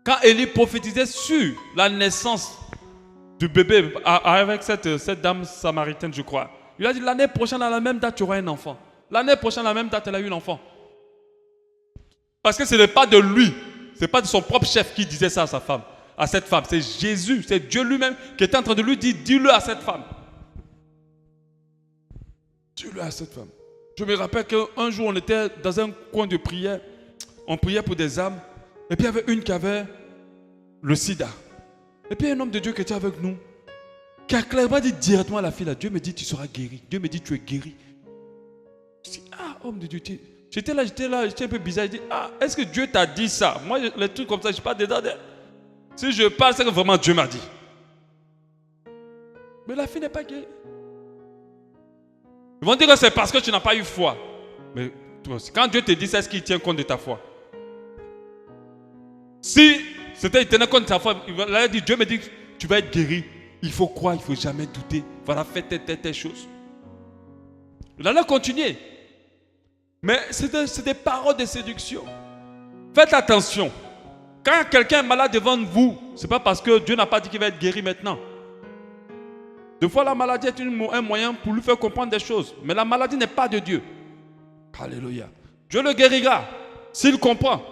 Speaker 2: Quand Élie prophétisait sur la naissance du bébé avec cette dame samaritaine, je crois. Il a dit, l'année prochaine, à la même date, tu auras un enfant. L'année prochaine, à la même date, elle a eu l'enfant. Parce que ce n'est pas de lui, ce n'est pas de son propre chef qui disait ça à cette femme. C'est Jésus, c'est Dieu lui-même qui était en train de lui dire, dis-le à cette femme. Dis-le à cette femme. Je me rappelle qu'un jour, on était dans un coin de prière. On priait pour des âmes. Et puis, il y avait une qui avait le sida. Et puis, un homme de Dieu qui était avec nous, qui a clairement dit directement à la fille, là, Dieu me dit, tu seras guéri. Dieu me dit, tu es guéri. Je dis, homme de Dieu, j'étais là, j'étais un peu bizarre. Je dis, est-ce que Dieu t'a dit ça? Moi, les trucs comme ça, je ne suis pas dedans. Si je parle, c'est que vraiment Dieu m'a dit. Mais la fille n'est pas guérie. Ils vont dire que c'est parce que tu n'as pas eu foi. Mais quand Dieu te dit ça, est-ce qu'il tient compte de ta foi? Si il tenait compte de ta foi, il va dire, Dieu me dit que tu vas être guéri. Il faut croire, il ne faut jamais douter. Voilà, fais telle chose. Il allait continuer. Mais c'est des paroles de séduction. Faites attention. Quand quelqu'un est malade devant vous, ce n'est pas parce que Dieu n'a pas dit qu'il va être guéri maintenant. Des fois, la maladie est un moyen pour lui faire comprendre des choses. Mais la maladie n'est pas de Dieu. Alléluia. Dieu le guérira s'il comprend.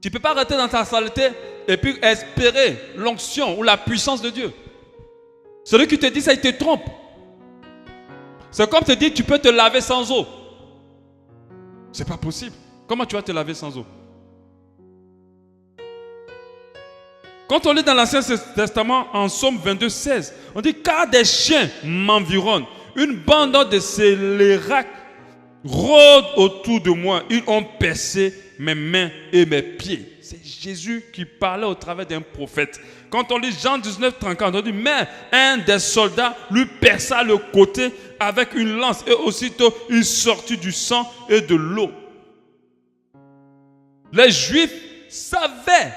Speaker 2: Tu ne peux pas rester dans ta saleté et puis espérer l'onction ou la puissance de Dieu. Celui qui te dit ça, il te trompe. C'est comme te dire tu peux te laver sans eau. C'est pas possible. Comment tu vas te laver sans eau? Quand on lit dans l'Ancien Testament, en Psaume 22, 16, on dit « Car des chiens m'environnent, une bande de scélérats rôde autour de moi. Ils ont percé mes mains et mes pieds. » C'est Jésus qui parlait au travers d'un prophète. Quand on lit Jean 19, 34, on dit « Mais un des soldats lui perça le côté avec une lance et aussitôt il sortit du sang et de l'eau. » Les Juifs savaient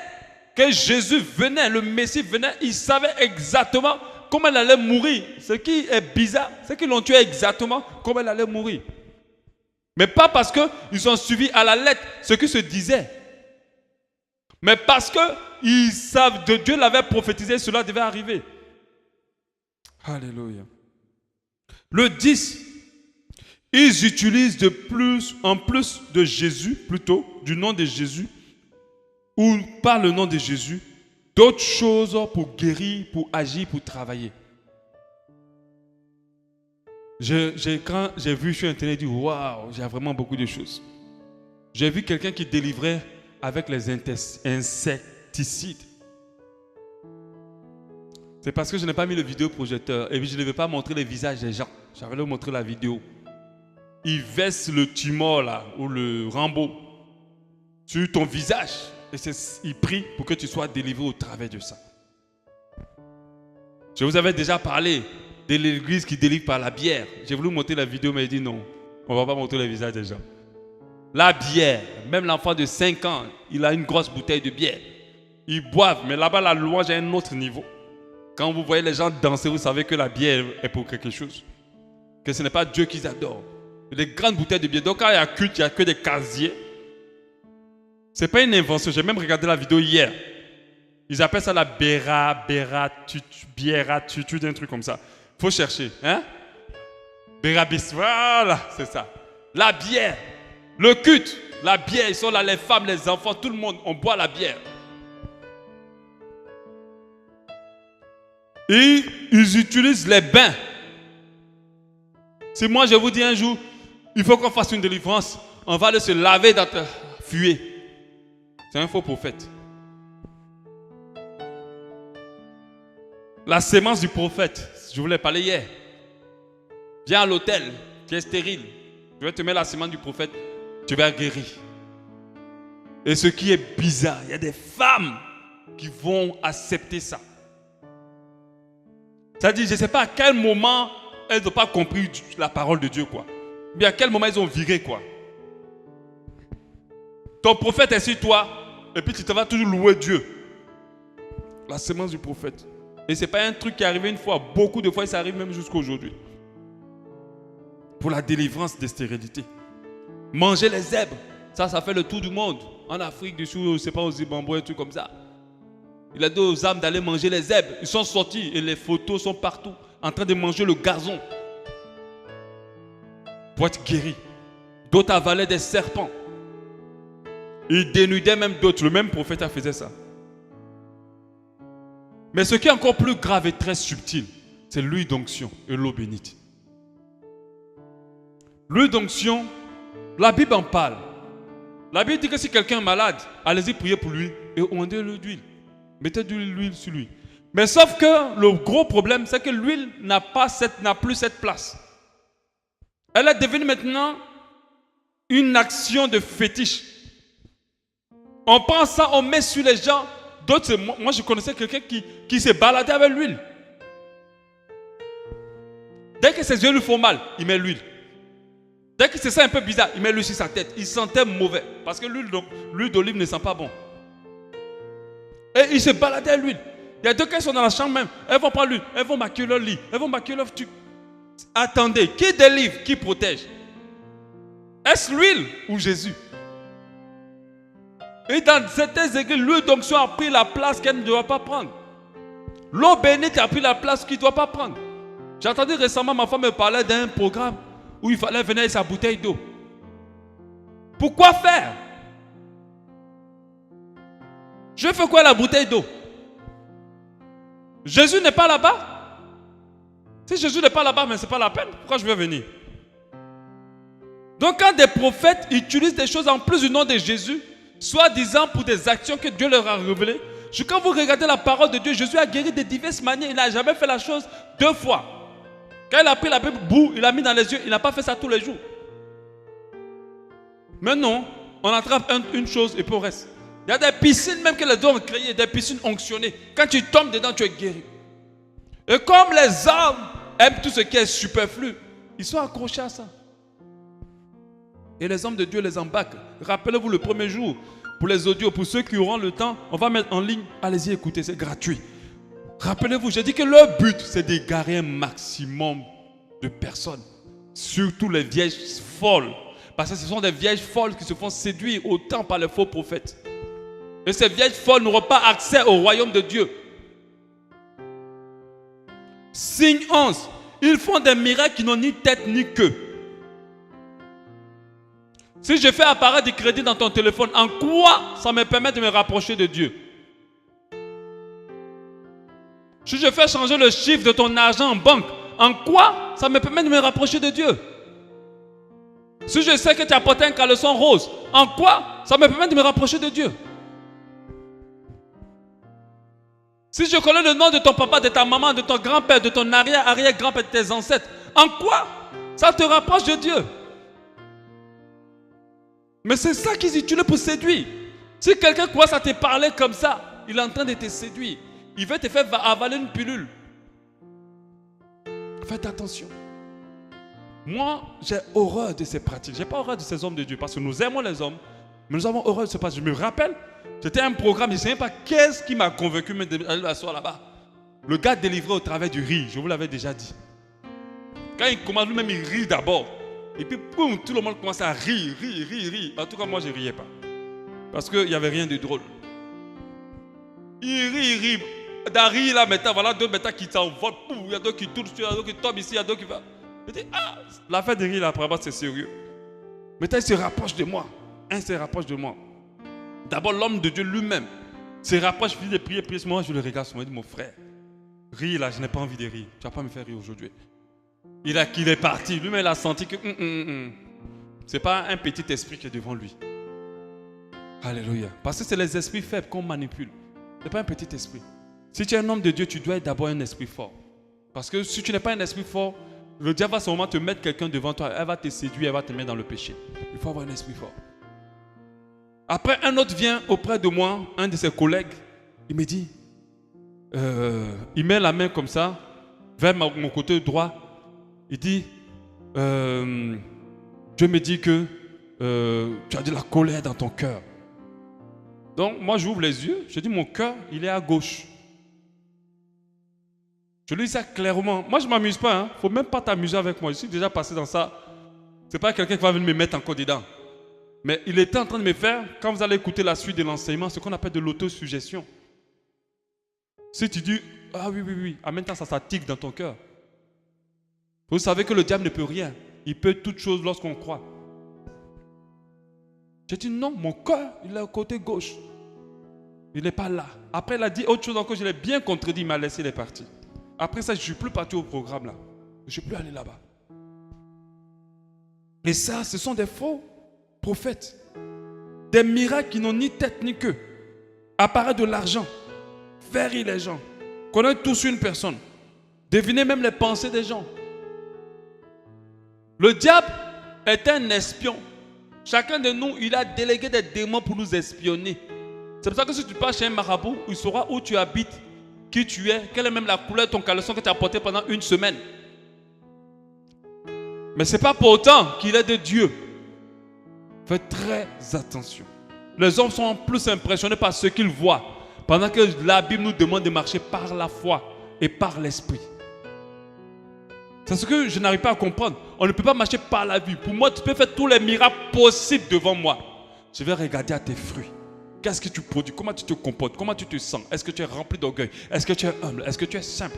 Speaker 2: que Jésus venait, le Messie venait, ils savaient exactement comment il allait mourir. Ce qui est bizarre, c'est qu'ils l'ont tué exactement comment il allait mourir. Mais pas parce qu'ils ont suivi à la lettre ce qui se disait. Mais parce qu'ils savent que Dieu l'avait prophétisé, cela devait arriver. Alléluia. Le 10, ils utilisent en plus de Jésus, plutôt, du nom de Jésus, ou par le nom de Jésus, d'autres choses pour guérir, pour agir, pour travailler. Quand j'ai vu sur Internet, j'ai dit waouh, j'ai vraiment beaucoup de choses. J'ai vu quelqu'un qui délivrait avec les insecticides. C'est parce que je n'ai pas mis le vidéoprojecteur et puis je ne vais pas montrer les visages des gens. J'avais leur montrer la vidéo. Ils versent le tumor là, ou le Rambo sur ton visage. Et il prie pour que tu sois délivré au travers de ça. Je vous avais déjà parlé de l'église qui délivre par la bière. J'ai voulu montrer la vidéo, mais il dit non, on ne va pas montrer les visages des gens. La bière, même l'enfant de 5 ans, il a une grosse bouteille de bière. Ils boivent, mais là-bas, la louange est à un autre niveau. Quand vous voyez les gens danser, vous savez que la bière est pour quelque chose. Que ce n'est pas Dieu qu'ils adorent. Des grandes bouteilles de bière. Donc quand il y a culte, il n'y a que des casiers. Ce n'est pas une invention. J'ai même regardé la vidéo hier. Ils appellent ça la biératude, un truc comme ça. Il faut chercher. Hein? Bérabis, voilà, c'est ça. La bière, le culte, la bière, ils sont là, les femmes, les enfants, tout le monde, on boit la bière. Et ils utilisent les bains. Si moi je vous dis un jour, il faut qu'on fasse une délivrance, on va aller se laver dans ta fuite. C'est un faux prophète. La sémence du prophète, je vous l'ai parlé hier. Viens à l'hôtel, tu es stérile. Je vais te mettre la semence du prophète, tu vas guérir. Et ce qui est bizarre, il y a des femmes qui vont accepter ça. C'est-à-dire, je ne sais pas à quel moment elles n'ont pas compris la parole de Dieu, quoi. Mais à quel moment ils ont viré, quoi. Ton prophète est sur toi, et puis tu te vas toujours louer Dieu. La semence du prophète. Et ce n'est pas un truc qui est arrivé une fois, beaucoup de fois, et ça arrive même jusqu'à aujourd'hui. Pour la délivrance des stérilités. Manger les zèbres, ça fait le tour du monde. En Afrique du Sud, je ne sais pas, au Zimbabwe, un truc comme ça. Il a dit aux âmes d'aller manger les zèbres. Ils sont sortis et les photos sont partout, en train de manger le gazon. Pour être guéris. D'autres avalaient des serpents. Ils dénudaient même d'autres. Le même prophète a fait ça. Mais ce qui est encore plus grave et très subtil, c'est l'huile d'onction et l'eau bénite. L'huile d'onction, la Bible en parle. La Bible dit que si quelqu'un est malade, allez-y prier pour lui et ondez-le d'huile. Mettez de l'huile sur lui. Mais sauf que le gros problème, c'est que l'huile n'a plus cette place. Elle est devenue maintenant une action de fétiche. On prend ça, on met sur les gens. D'autres, moi je connaissais quelqu'un qui s'est baladé avec l'huile. Dès que ses yeux lui font mal, il met l'huile. Dès qu'il se sent un peu bizarre, il met l'huile sur sa tête. Il sentait mauvais. Parce que l'huile d'olive ne sent pas bon. Et il se baladait à l'huile. Il y a deux qui sont dans la chambre même. Elles vont prendre l'huile. Elles vont maquiller leur lit. Elles vont maquiller leur truc. Attendez, qui délivre, qui protège? Est-ce l'huile ou Jésus? Et dans certaines églises, l'huile d'onction a pris la place qu'elle ne doit pas prendre. L'eau bénite a pris la place qu'il ne doit pas prendre. J'ai entendu récemment, ma femme me parlait d'un programme où il fallait venir avec sa bouteille d'eau. Pourquoi faire? Je fais quoi la bouteille d'eau? Jésus n'est pas là-bas? Si Jésus n'est pas là-bas, mais ce n'est pas la peine. Pourquoi je vais venir? Donc quand des prophètes utilisent des choses en plus du nom de Jésus, soi-disant pour des actions que Dieu leur a révélées, quand vous regardez la parole de Dieu, Jésus a guéri de diverses manières. Il n'a jamais fait la chose deux fois. Quand il a pris la Bible, il l'a mis dans les yeux. Il n'a pas fait ça tous les jours. Mais non, on attrape une chose et puis on reste. Il y a des piscines même que les gens ont créées, des piscines onctionnées. Quand tu tombes dedans, tu es guéri. Et comme les hommes aiment tout ce qui est superflu, ils sont accrochés à ça. Et les hommes de Dieu les embarquent. Rappelez-vous le premier jour, pour les audios, pour ceux qui auront le temps, on va mettre en ligne. Allez-y, écoutez, c'est gratuit. Rappelez-vous, j'ai dit que leur but, c'est d'égarer un maximum de personnes. Surtout les vieilles folles. Parce que ce sont des vieilles folles qui se font séduire autant par les faux prophètes. Et ces vieilles folles n'auront pas accès au royaume de Dieu. Signe 11. Ils font des miracles qui n'ont ni tête ni queue. Si je fais apparaître du crédit dans ton téléphone, en quoi ça me permet de me rapprocher de Dieu? Si je fais changer le chiffre de ton argent en banque, en quoi ça me permet de me rapprocher de Dieu? Si je sais que tu as porté un caleçon rose, en quoi ça me permet de me rapprocher de Dieu? Si je connais le nom de ton papa, de ta maman, de ton grand-père, de ton arrière-grand-père, de tes ancêtres, en quoi ça te rapproche de Dieu? Mais c'est ça qu'ils utilisent pour séduire. Si quelqu'un commence à te parler comme ça, il est en train de te séduire. Il veut te faire avaler une pilule. Faites attention. Moi, j'ai horreur de ces pratiques. Je n'ai pas horreur de ces hommes de Dieu parce que nous aimons les hommes, mais nous avons horreur de ces pratiques. Je me rappelle, c'était un programme, je ne sais même pas qu'est-ce qui m'a convaincu d'aller m'asseoir là-bas. Le gars délivré au travers du rire, je vous l'avais déjà dit. Quand il commence, lui-même, il rit d'abord. Et puis, boum, tout le monde commence à rire. En tout cas, moi, je ne riais pas. Parce qu'il n'y avait rien de drôle. Il rit. Dans rire, là, maintenant, voilà deux maintenant qui s'envolent. Il y a d'autres qui tournent, il y a d'autres qui tombent ici, il y a d'autres qui vont. Je dis, l'affaire de rire, là, après, c'est sérieux. Maintenant, il se rapproche de moi. Il se rapproche de moi. D'abord, l'homme de Dieu lui-même se rapproche, il finit de prier. Moi, je le regarde souvent, il dit, mon frère, rire, là, je n'ai pas envie de rire. Tu ne vas pas me faire rire aujourd'hui. Il est parti. Lui-même, il a senti que ce n'est pas un petit esprit qui est devant lui. Alléluia. Parce que c'est les esprits faibles qu'on manipule. Ce n'est pas un petit esprit. Si tu es un homme de Dieu, tu dois être d'abord un esprit fort. Parce que si tu n'es pas un esprit fort, Le diable va sûrement te mettre quelqu'un devant toi. Elle va te séduire, elle va te mettre dans le péché. Il faut avoir un esprit fort. Après, un autre vient auprès de moi, un de ses collègues. Il me dit, il met la main comme ça, vers mon côté droit. Il dit, Dieu me dit que tu as de la colère dans ton cœur. Donc, moi, j'ouvre les yeux. Je dis, mon cœur, il est à gauche. Je lui dis ça clairement. Moi, je ne m'amuse pas. Il ne faut même pas t'amuser avec moi. Je suis déjà passé dans ça. Ce n'est pas quelqu'un qui va venir me mettre encore dedans. Mais il était en train de me faire, quand vous allez écouter la suite de l'enseignement, ce qu'on appelle de l'autosuggestion. Si tu dis, ah oui, en même temps, ça tique dans ton cœur. Vous savez que le diable ne peut rien. Il peut toute chose lorsqu'on croit. J'ai dit, non, mon cœur, il est au côté gauche. Il n'est pas là. Après, il a dit autre chose encore, je l'ai bien contredit, il m'a laissé, il est parti. Après ça, je ne suis plus parti au programme là. Je ne suis plus allé là-bas. Et ça, ce sont des faux prophètes. Des miracles qui n'ont ni tête ni queue. Apparaît de l'argent. Faire rire les gens. Connaître tous une personne. Deviner même les pensées des gens. Le diable est un espion. Chacun de nous, il a délégué des démons pour nous espionner. C'est pour ça que si tu pars chez un marabout, il saura où tu habites, qui tu es, quelle est même la couleur de ton caleçon que tu as porté pendant une semaine. Mais ce n'est pas pour autant qu'il est de Dieu. Faites très attention. Les hommes sont plus impressionnés par ce qu'ils voient, pendant que la Bible nous demande de marcher par la foi et par l'esprit. C'est ce que je n'arrive pas à comprendre. On ne peut pas marcher par la vue. Pour moi, tu peux faire tous les miracles possibles devant moi. Je vais regarder à tes fruits. Qu'est-ce que tu produis? Comment tu te comportes? Comment tu te sens? Est-ce que tu es rempli d'orgueil? Est-ce que tu es humble? Est-ce que tu es simple?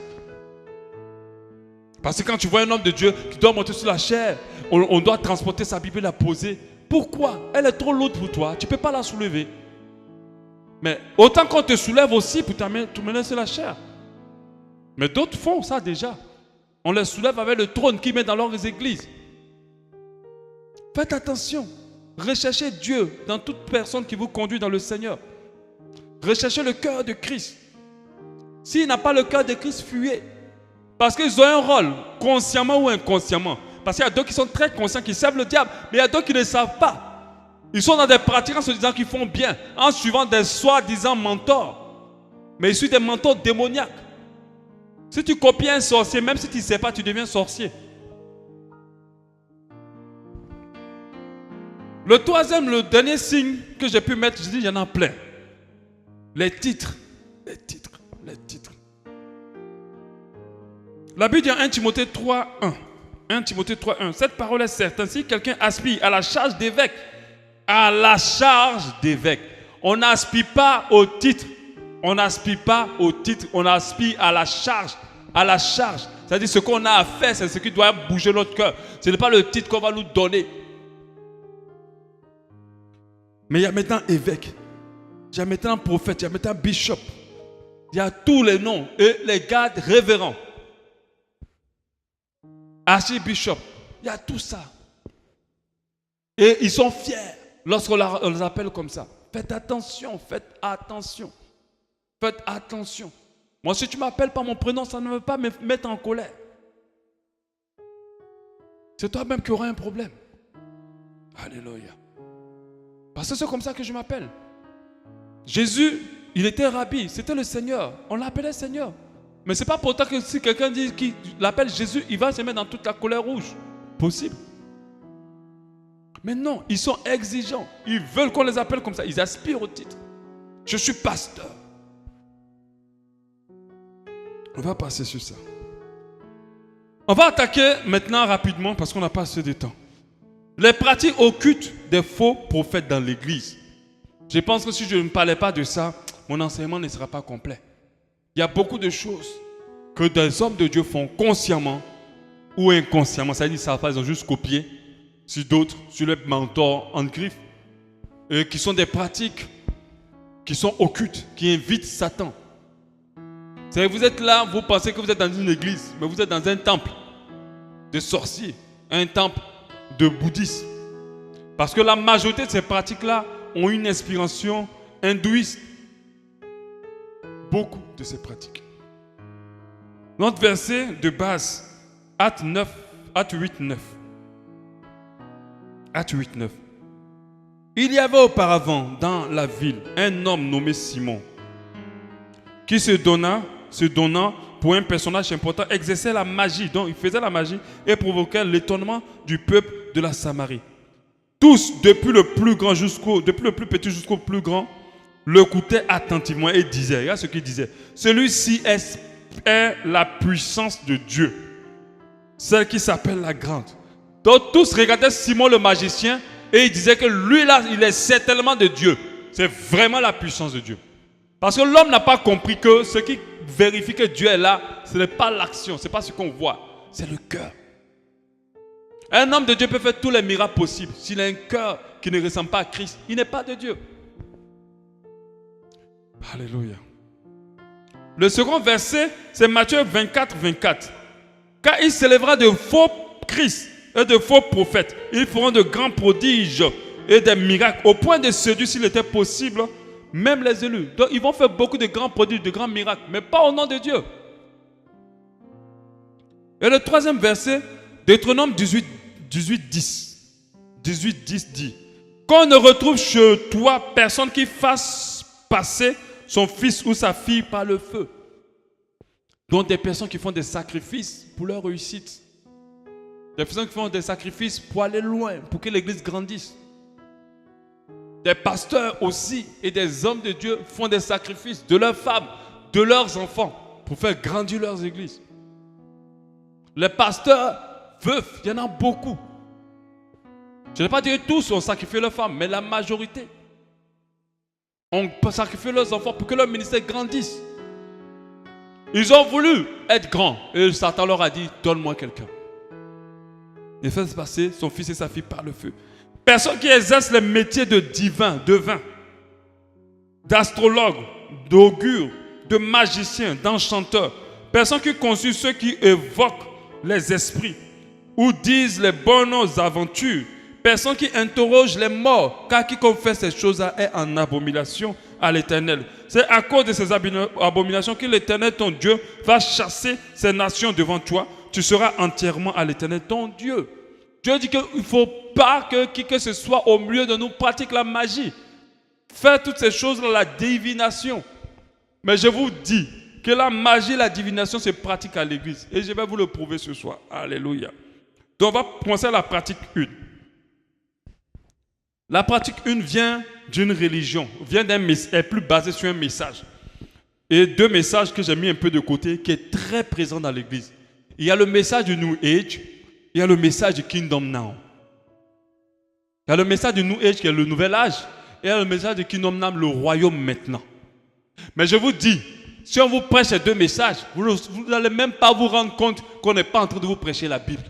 Speaker 2: Parce que quand tu vois un homme de Dieu qui doit monter sur la chair, on doit transporter sa Bible et la poser. Pourquoi? Elle est trop lourde pour toi. Tu ne peux pas la soulever. Mais autant qu'on te soulève aussi pour t'amener sur la chair. Mais d'autres font ça déjà. On les soulève avec le trône qu'ils mettent dans leurs églises. Faites attention. Recherchez Dieu dans toute personne qui vous conduit dans le Seigneur. Recherchez le cœur de Christ. S'il n'a pas le cœur de Christ, fuyez. Parce qu'ils ont un rôle, consciemment ou inconsciemment. Parce qu'il y a d'autres qui sont très conscients, qui servent le diable. Mais il y a d'autres qui ne savent pas. Ils sont dans des pratiques en se disant qu'ils font bien, en suivant des soi-disant mentors. Mais ils suivent des mentors démoniaques. Si tu copies un sorcier, même si tu ne sais pas, tu deviens sorcier. Le dernier signe que j'ai pu mettre, je dis, il y en a plein. Les titres. La Bible dit en 1 Timothée 3:1. 1 Timothée 3:1. Cette parole est certaine. Si quelqu'un aspire à la charge d'évêque, on n'aspire pas au titre. On n'aspire à la charge. C'est-à-dire ce qu'on a à faire, c'est ce qui doit bouger notre cœur. Ce n'est pas le titre qu'on va nous donner. Mais il y a maintenant évêque, il y a maintenant prophète, il y a maintenant bishop. Il y a tous les noms et les gardes révérends. Archibishop, il y a tout ça. Et ils sont fiers lorsqu'on les appelle comme ça. Faites attention. Moi, si tu ne m'appelles pas mon prénom, ça ne veut pas me mettre en colère. C'est toi-même qui auras un problème. Alléluia. Parce que c'est comme ça que je m'appelle. Jésus, il était rabbi, c'était le Seigneur. On l'appelait Seigneur. Mais ce n'est pas pour autant que si quelqu'un dit qu'il l'appelle Jésus, il va se mettre dans toute la colère rouge. Possible. Mais non, ils sont exigeants. Ils veulent qu'on les appelle comme ça. Ils aspirent au titre. Je suis pasteur. On va passer sur ça. On va attaquer maintenant rapidement parce qu'on n'a pas assez de temps. Les pratiques occultes des faux prophètes dans l'église. Je pense que si je ne parlais pas de ça, mon enseignement ne sera pas complet. Il y a beaucoup de choses que des hommes de Dieu font consciemment ou inconsciemment. Ça veut dire qu'ils ont juste copié sur d'autres, sur les mentors en griffe, et qui sont des pratiques qui sont occultes, qui invitent Satan. Vous êtes là, vous pensez que vous êtes dans une église, mais vous êtes dans un temple de sorciers, un temple de bouddhistes. Parce que la majorité de ces pratiques-là ont une inspiration hindouiste. Beaucoup de ces pratiques. Notre verset de base, Actes 9, Acte 8, 9. Acte 8, 9. Il y avait auparavant dans la ville un homme nommé Simon qui se donnant pour un personnage important, exerçait la magie. Donc il faisait la magie et provoquait l'étonnement du peuple de la Samarie. Tous, depuis le plus petit jusqu'au plus grand, l'écoutaient attentivement et disaient, regarde ce qu'il disait, celui-ci est la puissance de Dieu, celle qui s'appelle la grande. Donc tous regardaient Simon le magicien et ils disaient que lui là, il est certainement de Dieu. C'est vraiment la puissance de Dieu. Parce que l'homme n'a pas compris que ce qui vérifie que Dieu est là, ce n'est pas l'action, ce n'est pas ce qu'on voit, c'est le cœur. Un homme de Dieu peut faire tous les miracles possibles. S'il a un cœur qui ne ressemble pas à Christ, il n'est pas de Dieu. Alléluia. Le second verset, c'est Matthieu 24, 24. Car il s'élèvera de faux Christ et de faux prophètes. Ils feront de grands prodiges et des miracles, au point de séduire, s'il était possible, même les élus. Donc ils vont faire beaucoup de grands prodiges, de grands miracles, mais pas au nom de Dieu. Et le troisième verset, Deutéronome 18, 10 dit, qu'on ne retrouve chez toi personne qui fasse passer son fils ou sa fille par le feu. Donc des personnes qui font des sacrifices pour leur réussite. Des personnes qui font des sacrifices pour aller loin, pour que l'église grandisse. Des pasteurs aussi et des hommes de Dieu font des sacrifices de leurs femmes, de leurs enfants, pour faire grandir leurs églises. Les pasteurs veufs, il y en a beaucoup. Je ne vais pas dire que tous ont sacrifié leurs femmes, mais la majorité ont sacrifié leurs enfants pour que leur ministère grandisse. Ils ont voulu être grands et Satan leur a dit, donne-moi quelqu'un. Il fait passer son fils et sa fille par le feu. Personne qui exerce les métiers de divin, d'astrologue, d'augure, de magicien, d'enchanteur. Personne qui consulte ceux qui évoquent les esprits ou disent les bonnes aventures. Personne qui interroge les morts, car quiconque fait ces choses-là est en abomination à l'Éternel. C'est à cause de ces abominations que l'Éternel, ton Dieu, va chasser ces nations devant toi. Tu seras entièrement à l'Éternel, ton Dieu. Dieu dit qu'il ne faut pas que qui que ce soit au milieu de nous pratique la magie. Faire toutes ces choses-là, la divination. Mais je vous dis que la magie, la divination se pratique à l'église. Et je vais vous le prouver ce soir. Alléluia. Donc on va commencer à la pratique 1. La pratique 1 vient d'une religion, est plus basée sur un message. Et 2 messages que j'ai mis un peu de côté, qui est très présent dans l'église. Il y a le message du New Age, il y a le message du Kingdom Now. Il y a le message du New Age qui est le nouvel âge, et il y a le message du Kingdom Now, le royaume maintenant. Mais je vous dis, si on vous prêche ces 2 messages, vous n'allez même pas vous rendre compte qu'on n'est pas en train de vous prêcher la Bible.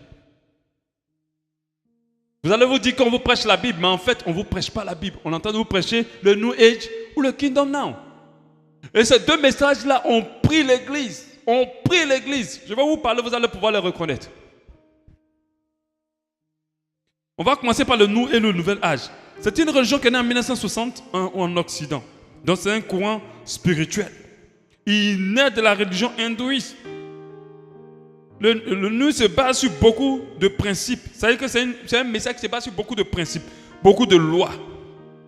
Speaker 2: Vous allez vous dire qu'on vous prêche la Bible, mais en fait, on ne vous prêche pas la Bible. On est en train de vous prêcher le New Age ou le Kingdom Now. Et ces 2 messages-là ont pris l'église. Je vais vous parler, vous allez pouvoir les reconnaître. On va commencer par le New et le Nouvel Âge. C'est une religion qui est née en 1960 en Occident. Donc c'est un courant spirituel. Il naît de la religion hindouiste. Le New se base sur beaucoup de principes. C'est-à-dire que c'est un message qui se base sur beaucoup de principes, beaucoup de lois,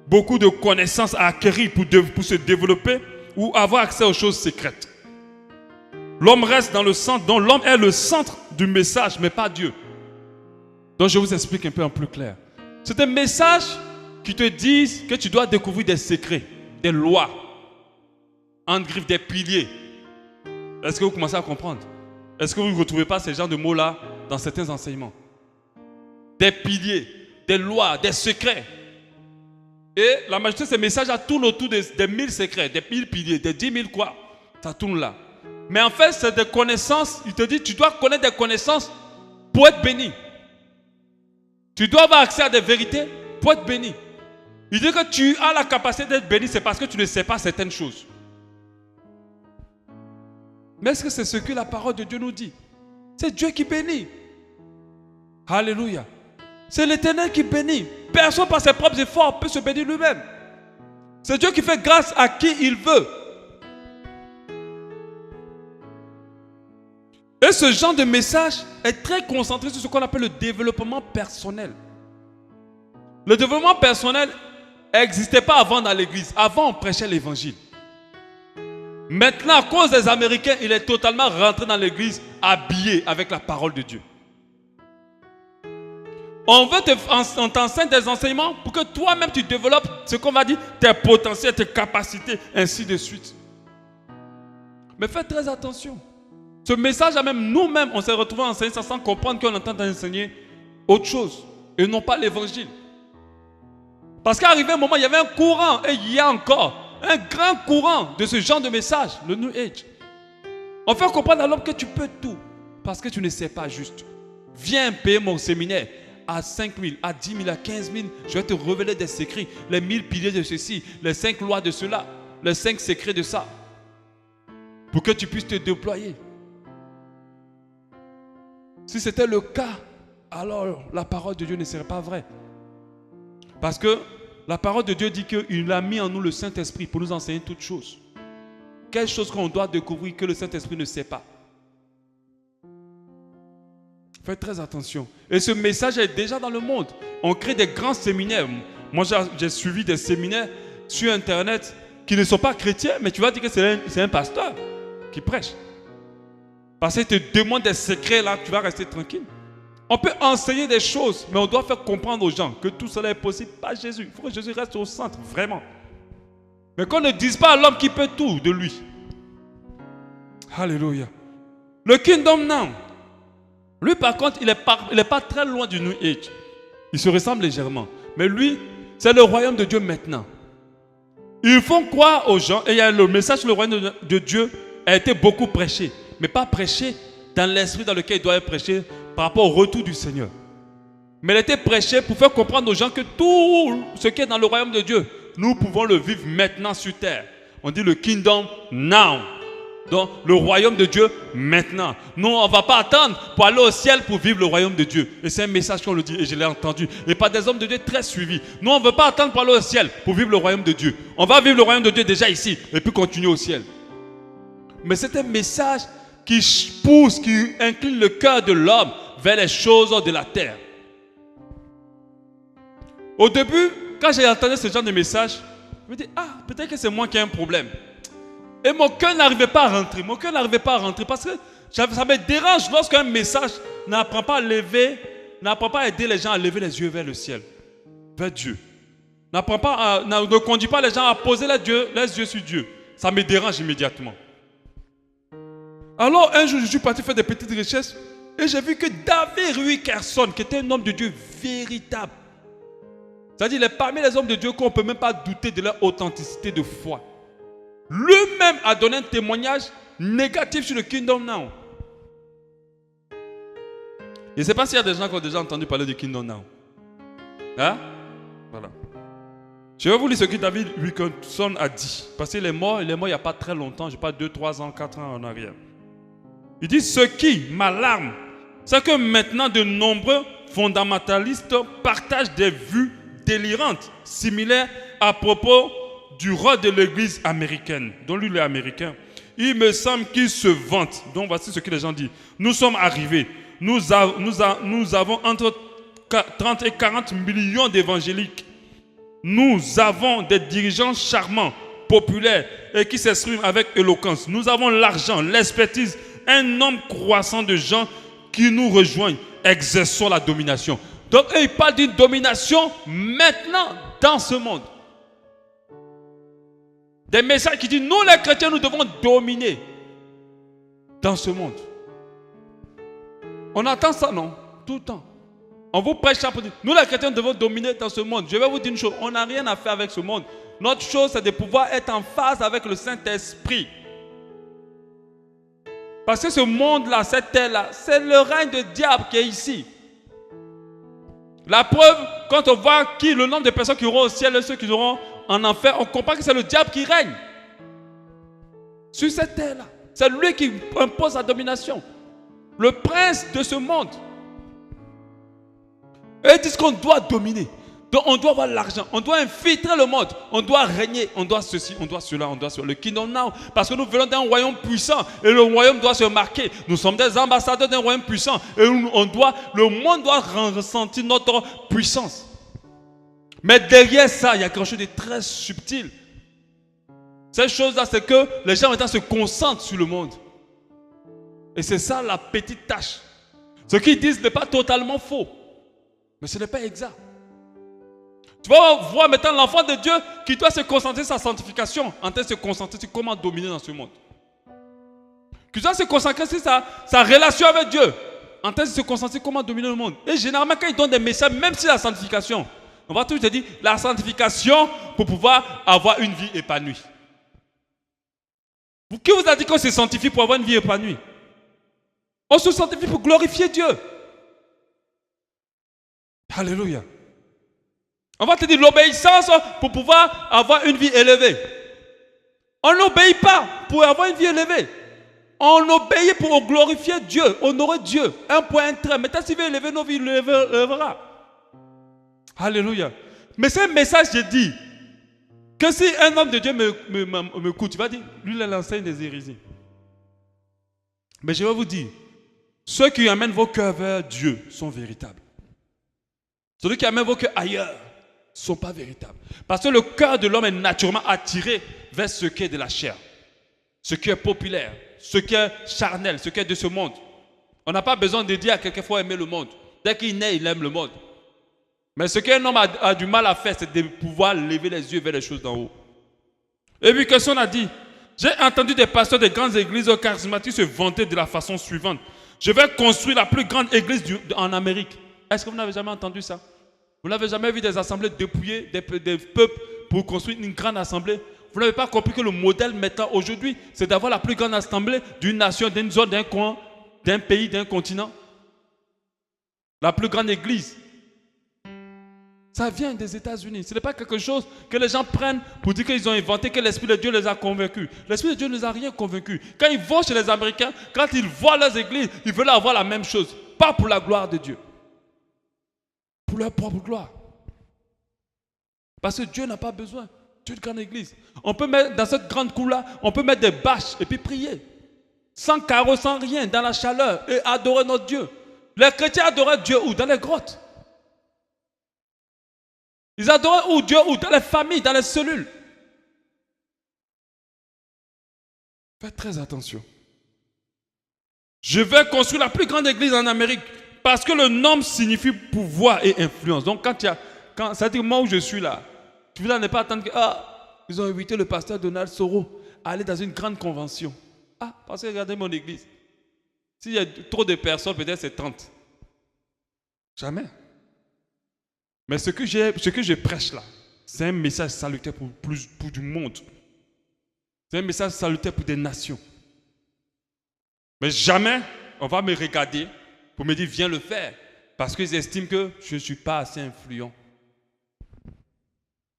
Speaker 2: beaucoup de connaissances à acquérir pour se développer ou avoir accès aux choses secrètes. L'homme reste dans le centre, donc l'homme est le centre du message, mais pas Dieu. Donc je vous explique un peu en plus clair. C'est un message qui te dit que tu dois découvrir des secrets, des lois, en griffe des piliers. Est-ce que vous commencez à comprendre? Est-ce que vous ne retrouvez pas ces genres de mots-là dans certains enseignements? Des piliers, des lois, des secrets. Et la majorité de ces messages tournent autour des 1000 secrets, des 1000 piliers, des 10 000 quoi. Ça tourne là. Mais en fait, c'est des connaissances. Il te dit, tu dois connaître des connaissances pour être béni. Tu dois avoir accès à des vérités pour être béni. Il dit que tu as la capacité d'être béni, c'est parce que tu ne sais pas certaines choses. Mais est-ce que c'est ce que la parole de Dieu nous dit? C'est Dieu qui bénit. Alléluia. C'est l'Éternel qui bénit. Personne par ses propres efforts peut se bénir lui-même. C'est Dieu qui fait grâce à qui il veut. Et ce genre de message est très concentré sur ce qu'on appelle le développement personnel. Le développement personnel n'existait pas avant dans l'église. Avant, on prêchait l'évangile. Maintenant, à cause des Américains, il est totalement rentré dans l'église habillé avec la parole de Dieu. On t'enseigne des enseignements pour que toi-même tu développes ce qu'on va dire, tes potentiels, tes capacités, ainsi de suite. Mais faites très attention. Ce message, même nous-mêmes, on s'est retrouvés à enseigner ça sans comprendre qu'on est en train d'enseigner autre chose et non pas l'évangile. Parce qu'arrivé un moment, il y avait un courant, et il y a encore un grand courant de ce genre de message, le New Age. On fait comprendre à l'homme que tu peux tout, parce que tu ne sais pas juste. Viens payer mon séminaire à 5 000, à 10 000, à 15 000. Je vais te révéler des secrets, les 1000 piliers de ceci, les 5 lois de cela, les 5 secrets de ça, pour que tu puisses te déployer. Si c'était le cas, alors la parole de Dieu ne serait pas vraie. Parce que la parole de Dieu dit qu'il a mis en nous le Saint-Esprit pour nous enseigner toutes choses. Quelle chose qu'on doit découvrir que le Saint-Esprit ne sait pas. Faites très attention. Et ce message est déjà dans le monde. On crée des grands séminaires. Moi, j'ai suivi des séminaires sur Internet qui ne sont pas chrétiens, mais tu vas dire que c'est un pasteur qui prêche. Parce qu'il te demande des secrets là, tu vas rester tranquille. On peut enseigner des choses, mais on doit faire comprendre aux gens que tout cela est possible par Jésus. Il faut que Jésus reste au centre, vraiment. Mais qu'on ne dise pas à l'homme qui peut tout de lui. Alléluia. Le Kingdom Now, lui par contre, il n'est pas très loin du New Age. Il se ressemble légèrement. Mais lui, c'est le royaume de Dieu maintenant. Ils font croire aux gens, et il y a le message sur le royaume de Dieu a été beaucoup prêché. Mais pas prêché dans l'esprit dans lequel il doit être prêché par rapport au retour du Seigneur. Mais il était prêché pour faire comprendre aux gens que tout ce qui est dans le royaume de Dieu, nous pouvons le vivre maintenant sur terre. On dit le Kingdom Now. Donc le royaume de Dieu maintenant. Nous, on ne va pas attendre pour aller au ciel pour vivre le royaume de Dieu. Et c'est un message qu'on le dit et je l'ai entendu. Et par des hommes de Dieu très suivis. Nous, on ne veut pas attendre pour aller au ciel pour vivre le royaume de Dieu. On va vivre le royaume de Dieu déjà ici et puis continuer au ciel. Mais c'est un message qui pousse, qui incline le cœur de l'homme vers les choses de la terre. Au début, quand j'ai entendu ce genre de message, je me dis, peut-être que c'est moi qui ai un problème. Et mon cœur n'arrivait pas à rentrer. Parce que ça me dérange lorsqu'un message n'apprend pas à aider les gens à lever les yeux vers le ciel, vers Dieu. Ne conduit pas les gens à poser les yeux sur Dieu. Ça me dérange immédiatement. Alors un jour, je suis parti faire des petites recherches et j'ai vu que David Wilkerson, qui était un homme de Dieu véritable, c'est-à-dire il est parmi les hommes de Dieu qu'on ne peut même pas douter de leur authenticité de foi. Lui-même a donné un témoignage négatif sur le Kingdom Now. Je ne sais pas s'il y a des gens qui ont déjà entendu parler du Kingdom Now. Hein? Voilà. Je vais vous lire ce que David Wilkerson a dit. Parce qu'il est mort il n'y a pas très longtemps, je ne sais pas 2, 3 ans, 4 ans en arrière. Il dit, ce qui m'alarme, c'est que maintenant de nombreux fondamentalistes partagent des vues délirantes, similaires à propos du rôle de l'église américaine, dont lui il est américain. Il me semble qu'il se vante. Donc voici ce que les gens disent. Nous sommes arrivés. Nous avons entre 30 et 40 millions d'évangéliques. Nous avons des dirigeants charmants, populaires et qui s'expriment avec éloquence. Nous avons l'argent, l'expertise, un nombre croissant de gens qui nous rejoignent, exerçant la domination. Donc, il parle d'une domination maintenant dans ce monde. Des messages qui disent, nous les chrétiens, nous devons dominer dans ce monde. On entend ça, non? Tout le temps. On vous prêche ça pour dire, nous les chrétiens, nous devons dominer dans ce monde. Je vais vous dire une chose, on n'a rien à faire avec ce monde. Notre chose, c'est de pouvoir être en phase avec le Saint-Esprit. Parce que ce monde-là, cette terre-là, c'est le règne de diable qui est ici. La preuve, quand on voit le nombre de personnes qui iront au ciel et ceux qui iront en enfer, on comprend que c'est le diable qui règne sur cette terre-là. C'est lui qui impose la domination. Le prince de ce monde. Et ils disent qu'on doit dominer. Donc on doit avoir l'argent, on doit infiltrer le monde, on doit régner, on doit ceci, on doit cela, on doit cela. Le kingdom now, parce que nous venons d'un royaume puissant et le royaume doit se marquer. Nous sommes des ambassadeurs d'un royaume puissant et le monde doit ressentir notre puissance. Mais derrière ça, il y a quelque chose de très subtil. Cette chose-là, c'est que les gens maintenant se concentrent sur le monde. Et c'est ça la petite tâche. Ce qu'ils disent n'est pas totalement faux, mais ce n'est pas exact. Tu vas voir maintenant l'enfant de Dieu qui doit se concentrer sur sa sanctification en train de se concentrer sur comment dominer dans ce monde. Qui doit se concentrer sur sa relation avec Dieu en train de se concentrer sur comment dominer le monde. Et généralement, quand ils donnent des messages, même si la sanctification, on va toujours te dire la sanctification pour pouvoir avoir une vie épanouie. Qui vous a dit qu'on se sanctifie pour avoir une vie épanouie? On se sanctifie pour glorifier Dieu. Alléluia. On va te dire l'obéissance pour pouvoir avoir une vie élevée. On n'obéit pas pour avoir une vie élevée. On obéit pour glorifier Dieu, honorer Dieu. Un point, un trait. Maintenant, s'il veut élever nos vies, il l'élèvera. Alléluia. Mais c'est un message, je dis, que si un homme de Dieu m'écoute, tu vas dire, lui, il enseigne des hérésies. Mais je vais vous dire, ceux qui amènent vos cœurs vers Dieu sont véritables. Ceux qui amènent vos cœurs ailleurs ne sont pas véritables. Parce que le cœur de l'homme est naturellement attiré vers ce qui est de la chair, ce qui est populaire, ce qui est charnel, ce qui est de ce monde. On n'a pas besoin de dire à quelqu'un qu'il faut aimer le monde. Dès qu'il naît, il aime le monde. Mais ce qu'un homme a du mal à faire, c'est de pouvoir lever les yeux vers les choses d'en haut. Et puis, qu'est-ce qu'on a dit? J'ai entendu des pasteurs de grandes églises charismatiques se vanter de la façon suivante. Je vais construire la plus grande église en Amérique. Est-ce que vous n'avez jamais entendu ça? Vous n'avez jamais vu des assemblées dépouillées, des peuples pour construire une grande assemblée? Vous n'avez pas compris que le modèle maintenant aujourd'hui, c'est d'avoir la plus grande assemblée d'une nation, d'une zone, d'un coin, d'un pays, d'un continent? La plus grande église. Ça vient des États-Unis. Ce n'est pas quelque chose que les gens prennent pour dire qu'ils ont inventé, que l'Esprit de Dieu les a convaincus. L'Esprit de Dieu ne les a rien convaincus. Quand ils vont chez les Américains, quand ils voient leurs églises, ils veulent avoir la même chose. Pas pour la gloire de Dieu. Pour leur propre gloire. Parce que Dieu n'a pas besoin d'une grande église. On peut mettre dans cette grande cour-là, on peut mettre des bâches et puis prier. Sans carreaux, sans rien, dans la chaleur et adorer notre Dieu. Les chrétiens adoraient Dieu où? Dans les grottes. Ils adoraient où? Dieu où? Dans les familles, dans les cellules. Faites très attention. Je vais construire la plus grande église en Amérique parce que le nom signifie pouvoir et influence. Donc ça dit moi où je suis là, tu ne pas attendre que ils ont invité le pasteur Donald Soro à aller dans une grande convention. Parce que regardez mon église. S'il y a trop de personnes, peut-être c'est 30. Jamais. Mais ce que je prêche là, c'est un message salutaire pour du monde. C'est un message salutaire pour des nations. Mais jamais on va me regarder pour me dire viens le faire. Parce qu'ils estiment que je ne suis pas assez influent.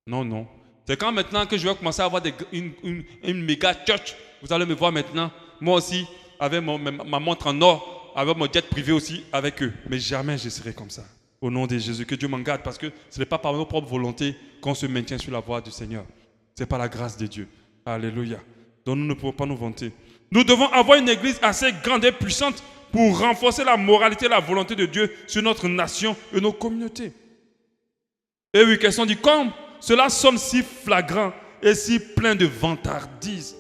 Speaker 2: Non, non. C'est quand maintenant que je vais commencer à avoir une méga church, vous allez me voir maintenant, moi aussi, avec ma montre en or, avec mon jet privé aussi, avec eux. Mais jamais je serai comme ça. Au nom de Jésus, que Dieu m'en garde, parce que ce n'est pas par nos propres volontés qu'on se maintient sur la voie du Seigneur. C'est par la grâce de Dieu. Alléluia. Donc nous ne pouvons pas nous vanter. Nous devons avoir une église assez grande et puissante pour renforcer la moralité et la volonté de Dieu sur notre nation et nos communautés. Et oui, question dit, comme cela sonne si flagrant et si plein de vantardise,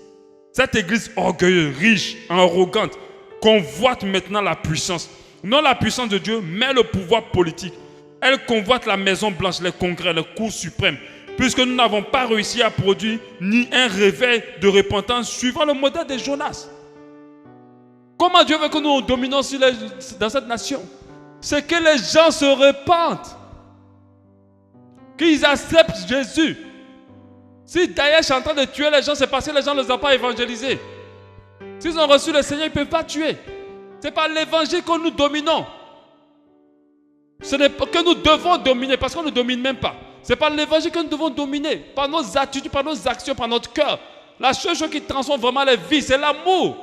Speaker 2: cette église orgueilleuse, riche, arrogante, convoite maintenant la puissance. Non la puissance de Dieu, mais le pouvoir politique. Elle convoite la Maison Blanche, les congrès, les cours suprêmes, puisque nous n'avons pas réussi à produire ni un réveil de repentance suivant le modèle de Jonas. Comment Dieu veut que nous dominions dans cette nation? C'est que les gens se repentent, qu'ils acceptent Jésus. Si Daesh est en train de tuer les gens, c'est parce que les gens ne les ont pas évangélisés. S'ils ont reçu le Seigneur, ils ne peuvent pas tuer. C'est par l'évangile que nous dominons. Ce n'est pas que nous devons dominer, parce qu'on ne domine même pas. C'est par l'évangile que nous devons dominer, par nos attitudes, par nos actions, par notre cœur. La seule chose qui transforme vraiment les vies, c'est l'amour.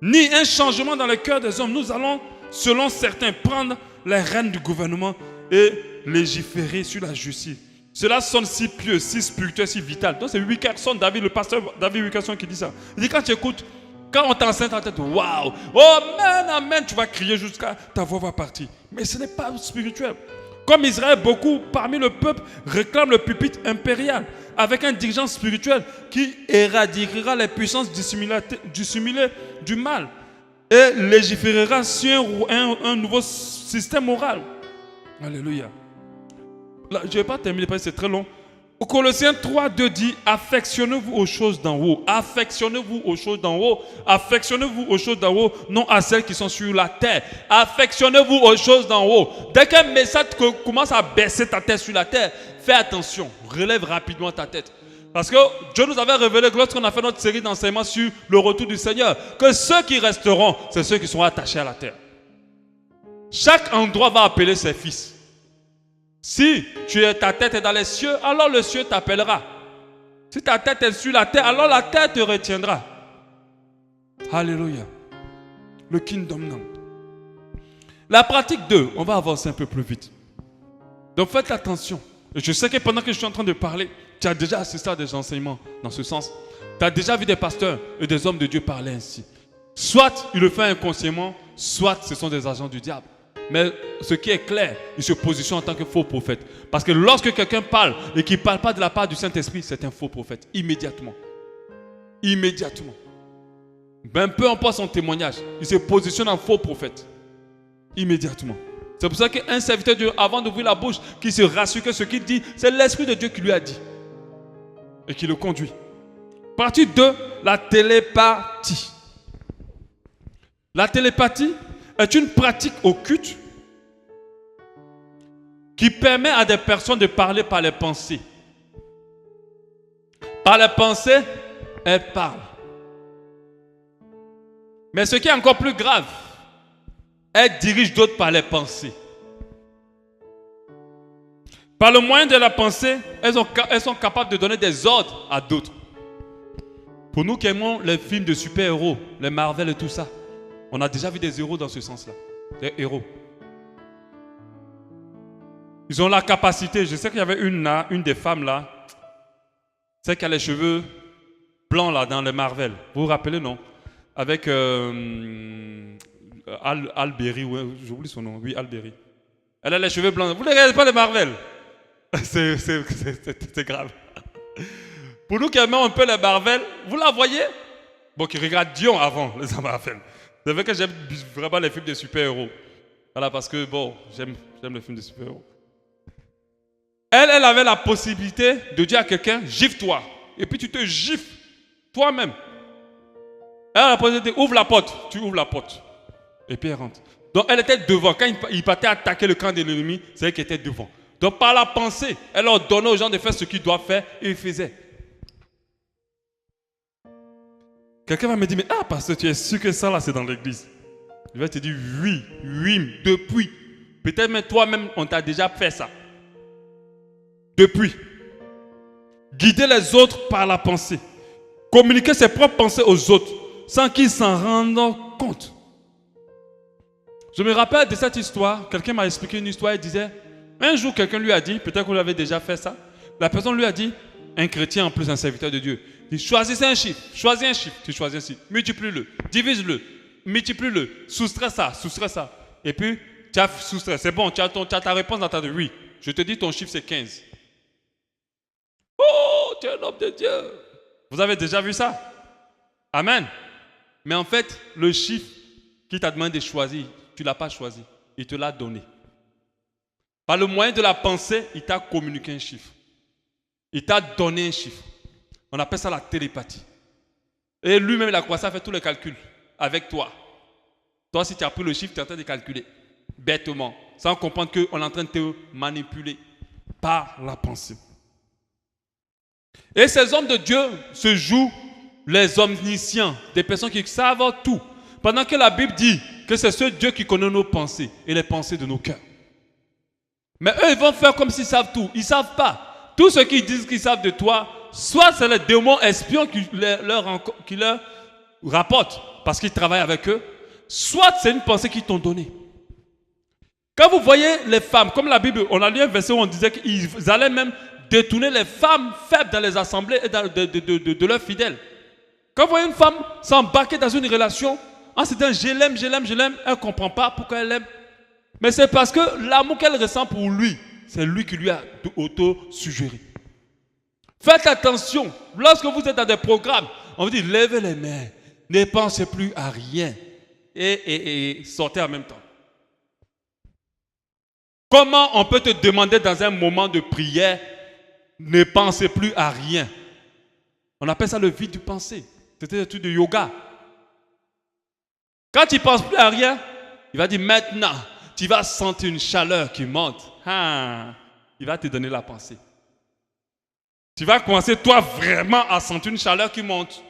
Speaker 2: Ni un changement dans le cœur des hommes. Nous allons selon certains, prendre les rênes du gouvernement et légiférer sur la justice. Cela sonne si pieux, si spirituel, si vital. Donc c'est Wilkerson, le pasteur David Wilkerson qui dit ça. Il dit quand tu écoutes, quand on t'enseigne ta tête, waouh, oh amen, amen, tu vas crier jusqu'à ta voix va partir. Mais ce n'est pas spirituel. Comme Israël, beaucoup parmi le peuple réclament le pupitre impérial avec un dirigeant spirituel qui éradiquera les puissances dissimulées du mal et légiférera sur un nouveau système moral. Alléluia. Là, je ne vais pas terminer parce que c'est très long. Au Colossiens 3:2 dit affectionnez-vous aux choses d'en haut. Affectionnez-vous aux choses d'en haut. Affectionnez-vous aux choses d'en haut, non à celles qui sont sur la terre. Affectionnez-vous aux choses d'en haut. Dès qu'un message commence à baisser ta tête sur la terre, fais attention, relève rapidement ta tête. Parce que Dieu nous avait révélé lorsqu'on a fait notre série d'enseignements sur le retour du Seigneur, que ceux qui resteront, c'est ceux qui sont attachés à la terre. Chaque endroit va appeler ses fils. Si ta tête est dans les cieux, alors le ciel t'appellera. Si ta tête est sur la terre, alors la terre te retiendra. Alléluia. Le kingdom now. La pratique 2, on va avancer un peu plus vite. Donc faites attention. Et je sais que pendant que je suis en train de parler, tu as déjà assisté à des enseignements dans ce sens. Tu as déjà vu des pasteurs et des hommes de Dieu parler ainsi. Soit il le fait inconsciemment, soit ce sont des agents du diable. Mais ce qui est clair, il se positionne en tant que faux prophète. Parce que lorsque quelqu'un parle et qu'il ne parle pas de la part du Saint-Esprit, c'est un faux prophète. Immédiatement. Immédiatement. Ben, peu importe son témoignage, il se positionne en faux prophète. Immédiatement. C'est pour ça qu'un serviteur de Dieu, avant d'ouvrir la bouche, qui se rassure que ce qu'il dit, c'est l'Esprit de Dieu qui lui a dit. Et qui le conduit. Partie 2, la télépathie. La télépathie est une pratique occulte qui permet à des personnes de parler par les pensées. Par les pensées, elles parlent. Mais ce qui est encore plus grave, elles dirigent d'autres par les pensées. Par le moyen de la pensée, elles sont capables de donner des ordres à d'autres. Pour nous qui aimons les films de super-héros, les Marvel et tout ça, on a déjà vu des héros dans ce sens-là. Des héros. Ils ont la capacité. Je sais qu'il y avait une des femmes là. Celle qui a les cheveux blancs là dans les Marvel. Vous vous rappelez, non? Avec Alberry. J'oublie son nom. Oui, Alberry. Elle a les cheveux blancs. Vous ne regardez pas les Marvel? C'est grave. Pour nous qui aimons un peu les Marvel, vous la voyez? Bon, qui regarde Dion avant les Marvel. C'est vrai que j'aime vraiment les films de super-héros. Voilà, parce que, bon, j'aime les films de super-héros. Elle avait la possibilité de dire à quelqu'un, gifle-toi. Et puis tu te gifles toi-même. Elle a la possibilité, ouvre la porte. Tu ouvres la porte. Et puis elle rentre. Donc elle était devant. Quand il partait attaquer le camp de l'ennemi, c'est elle qui était devant. Donc par la pensée, elle ordonnait aux gens de faire ce qu'ils doivent faire et ils faisaient. Quelqu'un va me dire, mais parce que tu es sûr que ça là c'est dans l'église. Je vais te dire, oui, depuis. Peut-être même toi-même, on t'a déjà fait ça. Depuis. Guider les autres par la pensée. Communiquer ses propres pensées aux autres sans qu'ils s'en rendent compte. Je me rappelle de cette histoire. Quelqu'un m'a expliqué une histoire. Il disait, un jour quelqu'un lui a dit, peut-être que vous l'avez déjà fait ça. La personne lui a dit, un chrétien en plus un serviteur de Dieu. Il dit, choisissez un chiffre, tu choisis un chiffre, multiplie-le, divise-le, multiplie-le, soustrais ça. Et puis, tu as soustrait, c'est bon, tu as ta réponse dans ta vie. Oui, je te dis ton chiffre c'est 15. Oh, tu es un homme de Dieu. Vous avez déjà vu ça? Amen. Mais en fait, le chiffre qu'il t'a demandé de choisir, tu ne l'as pas choisi, il te l'a donné. Par le moyen de la pensée, il t'a communiqué un chiffre. Il t'a donné un chiffre. On appelle ça la télépathie. Et lui-même, il a commencé à faire tous les calculs avec toi. Toi, si tu as pris le chiffre, tu es en train de calculer bêtement, sans comprendre qu'on est en train de te manipuler par la pensée. Et ces hommes de Dieu se jouent les omniscients, des personnes qui savent tout. Pendant que la Bible dit que c'est ce Dieu qui connaît nos pensées et les pensées de nos cœurs. Mais eux, ils vont faire comme s'ils savent tout. Ils ne savent pas. Tout ce qu'ils disent qu'ils savent de toi, soit c'est les démons espions qui leur rapportent parce qu'ils travaillent avec eux, soit c'est une pensée qu'ils t'ont donnée. Quand vous voyez les femmes, comme la Bible, on a lu un verset où on disait qu'ils allaient même détourner les femmes faibles dans les assemblées et de leurs fidèles. Quand vous voyez une femme s'embarquer dans une relation, en se disant je l'aime, elle ne comprend pas pourquoi elle l'aime. Mais c'est parce que l'amour qu'elle ressent pour lui, c'est lui qui lui a auto-suggéré. Faites attention, lorsque vous êtes dans des programmes, on vous dit levez les mains, ne pensez plus à rien et sortez en même temps. Comment on peut te demander dans un moment de prière, ne pensez plus à rien? On appelle ça le vide du pensée. C'était un truc de yoga. Quand tu ne penses plus à rien, il va dire maintenant, tu vas sentir une chaleur qui monte. Il va te donner la pensée. Tu vas commencer toi vraiment à sentir une chaleur qui monte.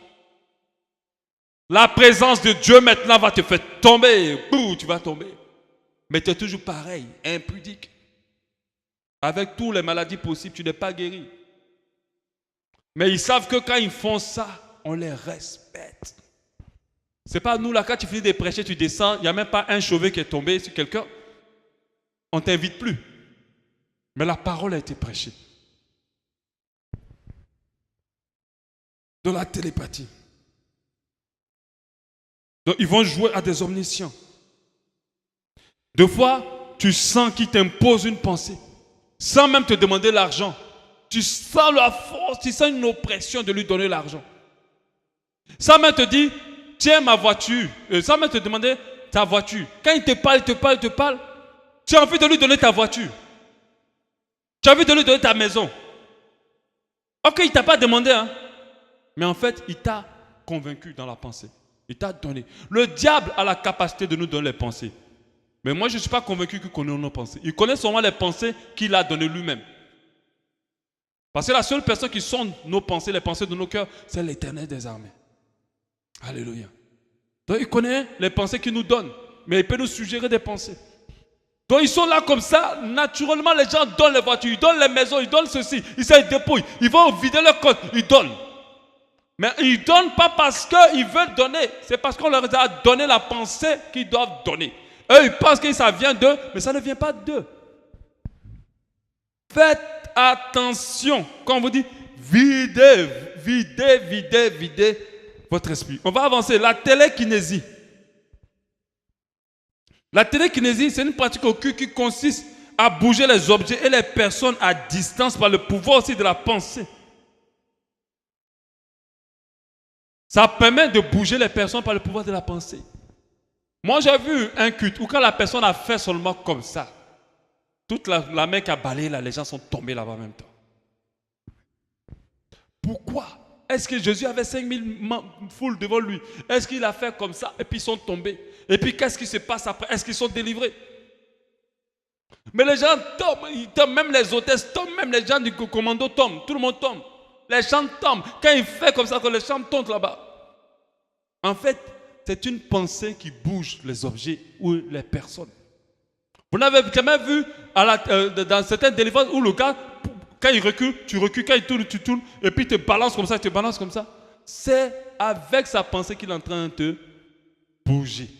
Speaker 2: La présence de Dieu maintenant va te faire tomber. Bouh, tu vas tomber. Mais tu es toujours pareil, impudique. Avec toutes les maladies possibles, tu n'es pas guéri. Mais ils savent que quand ils font ça, on les respecte. C'est pas nous là, quand tu finis de prêcher, tu descends, il n'y a même pas un cheveu qui est tombé sur quelqu'un. On ne t'invite plus. Mais la parole a été prêchée. De la télépathie. Donc ils vont jouer à des omniscients. Deux fois, tu sens qu'ils t'imposent une pensée, sans même te demander l'argent. Tu sens la force, tu sens une oppression de lui donner l'argent. Sans même te dire, tiens ma voiture. Sans même te demander ta voiture. Quand il te parle, tu as envie de lui donner ta voiture. Tu as envie de lui donner ta maison. Ok, il ne t'a pas demandé, hein. Mais en fait, il t'a convaincu dans la pensée. Il t'a donné. Le diable a la capacité de nous donner les pensées. Mais moi, je ne suis pas convaincu qu'il connaît nos pensées. Il connaît seulement les pensées qu'il a données lui-même. Parce que la seule personne qui sonde nos pensées, les pensées de nos cœurs, c'est l'Éternel des armées. Alléluia. Donc, il connaît les pensées qu'il nous donne. Mais il peut nous suggérer des pensées. Donc, ils sont là comme ça. Naturellement, les gens donnent les voitures, ils donnent les maisons, ils donnent ceci. Ils se dépouillent. Ils vont vider leur compte. Ils donnent. Mais ils ne donnent pas parce qu'ils veulent donner. C'est parce qu'on leur a donné la pensée qu'ils doivent donner. Eux, ils pensent que ça vient d'eux, mais ça ne vient pas d'eux. Faites attention. Quand on vous dit, videz votre esprit. On va avancer. La télékinésie. La télékinésie, c'est une pratique occulte qui consiste à bouger les objets et les personnes à distance par le pouvoir aussi de la pensée. Ça permet de bouger les personnes par le pouvoir de la pensée. Moi, j'ai vu un culte où quand la personne a fait seulement comme ça, toute la main qui a balayé là, les gens sont tombés là-bas en même temps. Pourquoi? Est-ce que Jésus avait 5000 foules devant lui? Est-ce qu'il a fait comme ça et puis ils sont tombés? Et puis qu'est-ce qui se passe après? Est-ce qu'ils sont délivrés? Mais les gens tombent, ils tombent, même les hôtesses tombent, même les gens du commando tombent, tout le monde tombe. Les gens tombent. Quand il fait comme ça, quand les gens tombent là-bas. En fait, c'est une pensée qui bouge les objets ou les personnes. Vous n'avez jamais vu dans certaines délivrances où le gars, quand il recule, tu recules, quand il tourne, tu tournes, et puis il te balance comme ça, il te balance comme ça. C'est avec sa pensée qu'il est en train de te bouger.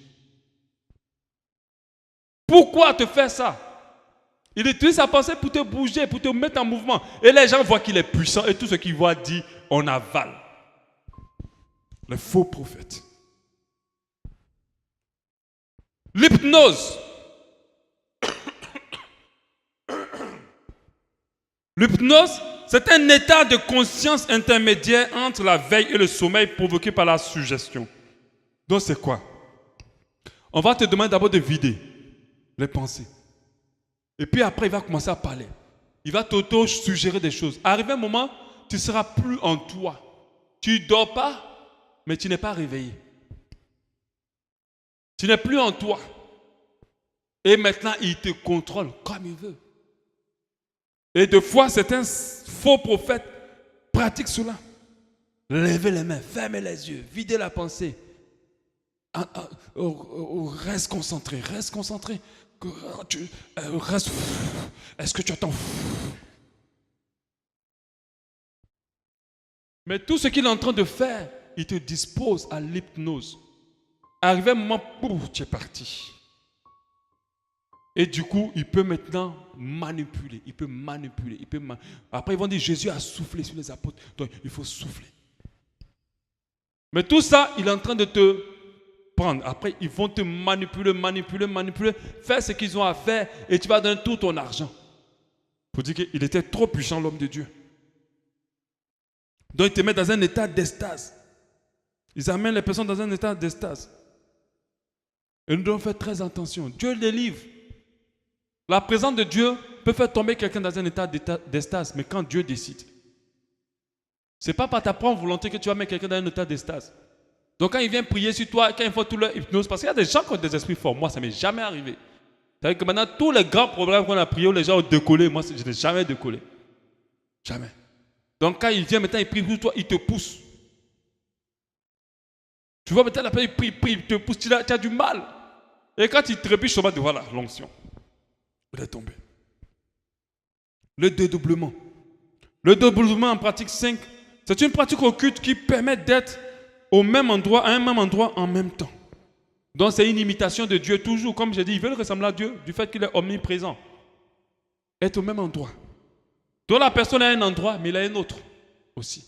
Speaker 2: Pourquoi te faire ça? Il utilise sa pensée pour te bouger, pour te mettre en mouvement. Et les gens voient qu'il est puissant et tout ce qu'ils voient dit, on avale. Le faux prophète. L'hypnose. L'hypnose, c'est un état de conscience intermédiaire entre la veille et le sommeil provoqué par la suggestion. Donc c'est quoi? On va te demander d'abord de vider les pensées. Et puis après, il va commencer à parler. Il va t'auto-suggérer des choses. Arrivé un moment, tu ne seras plus en toi. Tu ne dors pas, mais tu n'es pas réveillé. Tu n'es plus en toi. Et maintenant, il te contrôle comme il veut. Et des fois, certains faux prophètes pratiquent cela. Levez les mains, fermez les yeux, videz la pensée. Reste concentré, reste concentré. Reste. Est-ce que tu attends? Mais tout ce qu'il est en train de faire, il te dispose à l'hypnose. Arrivé un moment, tu es parti. Et du coup, il peut maintenant manipuler. Après, ils vont dire Jésus a soufflé sur les apôtres. Donc, il faut souffler. Mais tout ça, il est en train de te prendre. Après, ils vont te manipuler. Faire ce qu'ils ont à faire et tu vas donner tout ton argent. Pour dire qu'il était trop puissant, l'homme de Dieu. Donc, ils te mettent dans un état d'extase. Ils amènent les personnes dans un état d'extase. Et nous devons faire très attention. Dieu les livre. La présence de Dieu peut faire tomber quelqu'un dans un état d'extase, mais quand Dieu décide. Ce n'est pas par ta propre volonté que tu vas mettre quelqu'un dans un état d'extase. Donc quand il vient prier sur toi, quand il faut tout leur hypnose, parce qu'il y a des gens qui ont des esprits forts. Moi, ça ne m'est jamais arrivé. C'est-à-dire que maintenant, tous les grands problèmes qu'on a priés, les gens ont décollé. Moi, je n'ai jamais décollé. Jamais. Donc quand il vient maintenant, il prie sur toi, il te pousse. Tu vois, maintenant, il prie, il te pousse, tu as du mal. Et quand il trépiche, tu vas dire, voilà, l'onction. Il est tombé. Le dédoublement. Le dédoublement en pratique 5, c'est une pratique occulte qui permet d'être au même endroit, à un même endroit en même temps. Donc c'est une imitation de Dieu toujours. Comme j'ai dit, ils veulent ressembler à Dieu du fait qu'il est omniprésent. Être au même endroit. Donc la personne a un endroit, mais il a un autre aussi.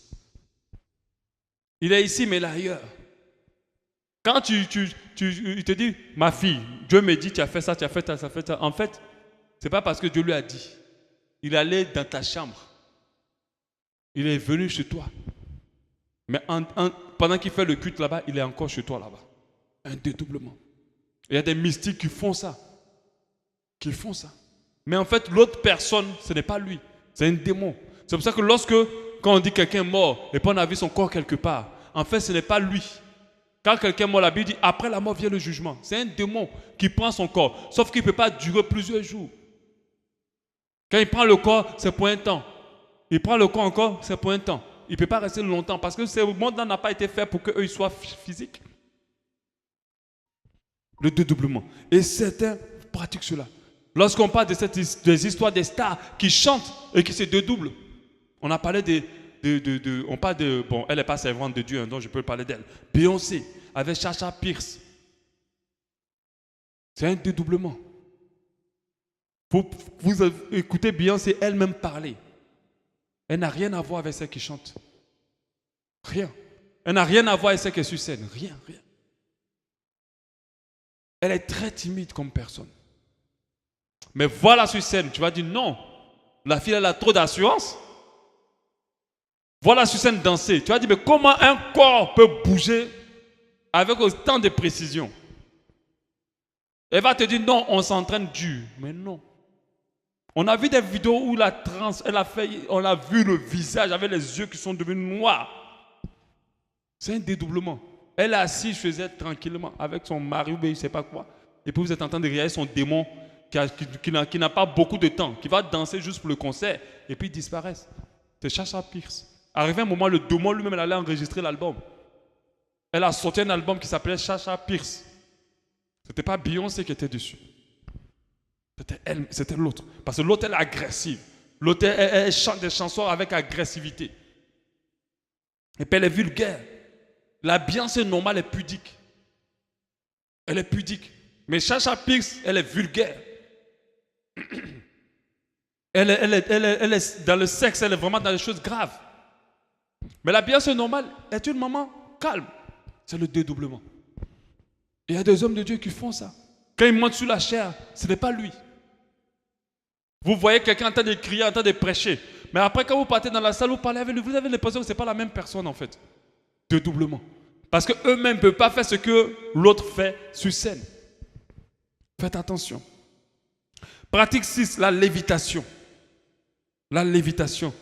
Speaker 2: Il est ici, mais il est ailleurs. Quand il te dit, ma fille, Dieu me dit, tu as fait ça, tu as fait ça, tu as fait ça. En fait, ce n'est pas parce que Dieu lui a dit. Il est allé dans ta chambre. Il est venu chez toi. Mais pendant qu'il fait le culte là-bas, il est encore chez toi là-bas. Un dédoublement. Il y a des mystiques qui font ça. Mais en fait, l'autre personne, ce n'est pas lui. C'est un démon. C'est pour ça que quand on dit quelqu'un est mort et puis on a vu son corps quelque part, en fait, ce n'est pas lui. Quand quelqu'un est mort, la Bible dit, après la mort vient le jugement. C'est un démon qui prend son corps. Sauf qu'il ne peut pas durer plusieurs jours. Quand il prend le corps, c'est pour un temps. Il prend le corps encore, c'est pour un temps. Il ne peut pas rester longtemps parce que ce monde-là n'a pas été fait pour qu'eux ils soient physiques. Le dédoublement. Et certains pratiquent cela. Lorsqu'on parle des histoires des stars qui chantent et qui se dédoublent, on a parlé bon, elle n'est pas servante de Dieu, hein, donc je peux parler d'elle. Beyoncé, avec Sacha Pierce. C'est un dédoublement. Vous écoutez Beyoncé elle-même parler. Elle n'a rien à voir avec celle qui chante. Rien. Elle n'a rien à voir avec celle qui est sur scène. Rien. Elle est très timide comme personne. Mais voilà sur scène, tu vas dire non. La fille, elle a trop d'assurance. Voilà sur scène danser. Tu vas dire, mais comment un corps peut bouger avec autant de précision? Elle va te dire, non, on s'entraîne dur. Mais non. On a vu des vidéos où on a vu le visage avec les yeux qui sont devenus noirs. C'est un dédoublement. Elle est assise chez elle tranquillement avec son mari ou je ne sais pas quoi. Et puis vous êtes en train de regarder son démon qui n'a pas beaucoup de temps, qui va danser juste pour le concert et puis disparaît. C'est Sacha Pierce. Arrivé un moment, le démon lui-même, elle allait enregistrer l'album. Elle a sorti un album qui s'appelait Sacha Pierce. Ce n'était pas Beyoncé qui était dessus. C'était elle, c'était l'autre. Parce que l'autre, elle est agressive. L'autre, elle chante des chansons avec agressivité. Et puis elle est vulgaire. La Beyoncé normale est pudique. Elle est pudique. Mais Sacha Pierce, elle est vulgaire. Elle est dans le sexe, elle est vraiment dans les choses graves. Mais la Beyoncé normale est une maman calme. C'est le dédoublement. Il y a des hommes de Dieu qui font ça. Quand ils montent sur la chair, ce n'est pas lui. Vous voyez quelqu'un en train de crier, en train de prêcher. Mais après, quand vous partez dans la salle, vous parlez avec lui, vous avez l'impression que ce n'est pas la même personne en fait. Dédoublement. Parce qu'eux-mêmes ne peuvent pas faire ce que l'autre fait sur scène. Faites attention. Pratique 6, la lévitation. La lévitation.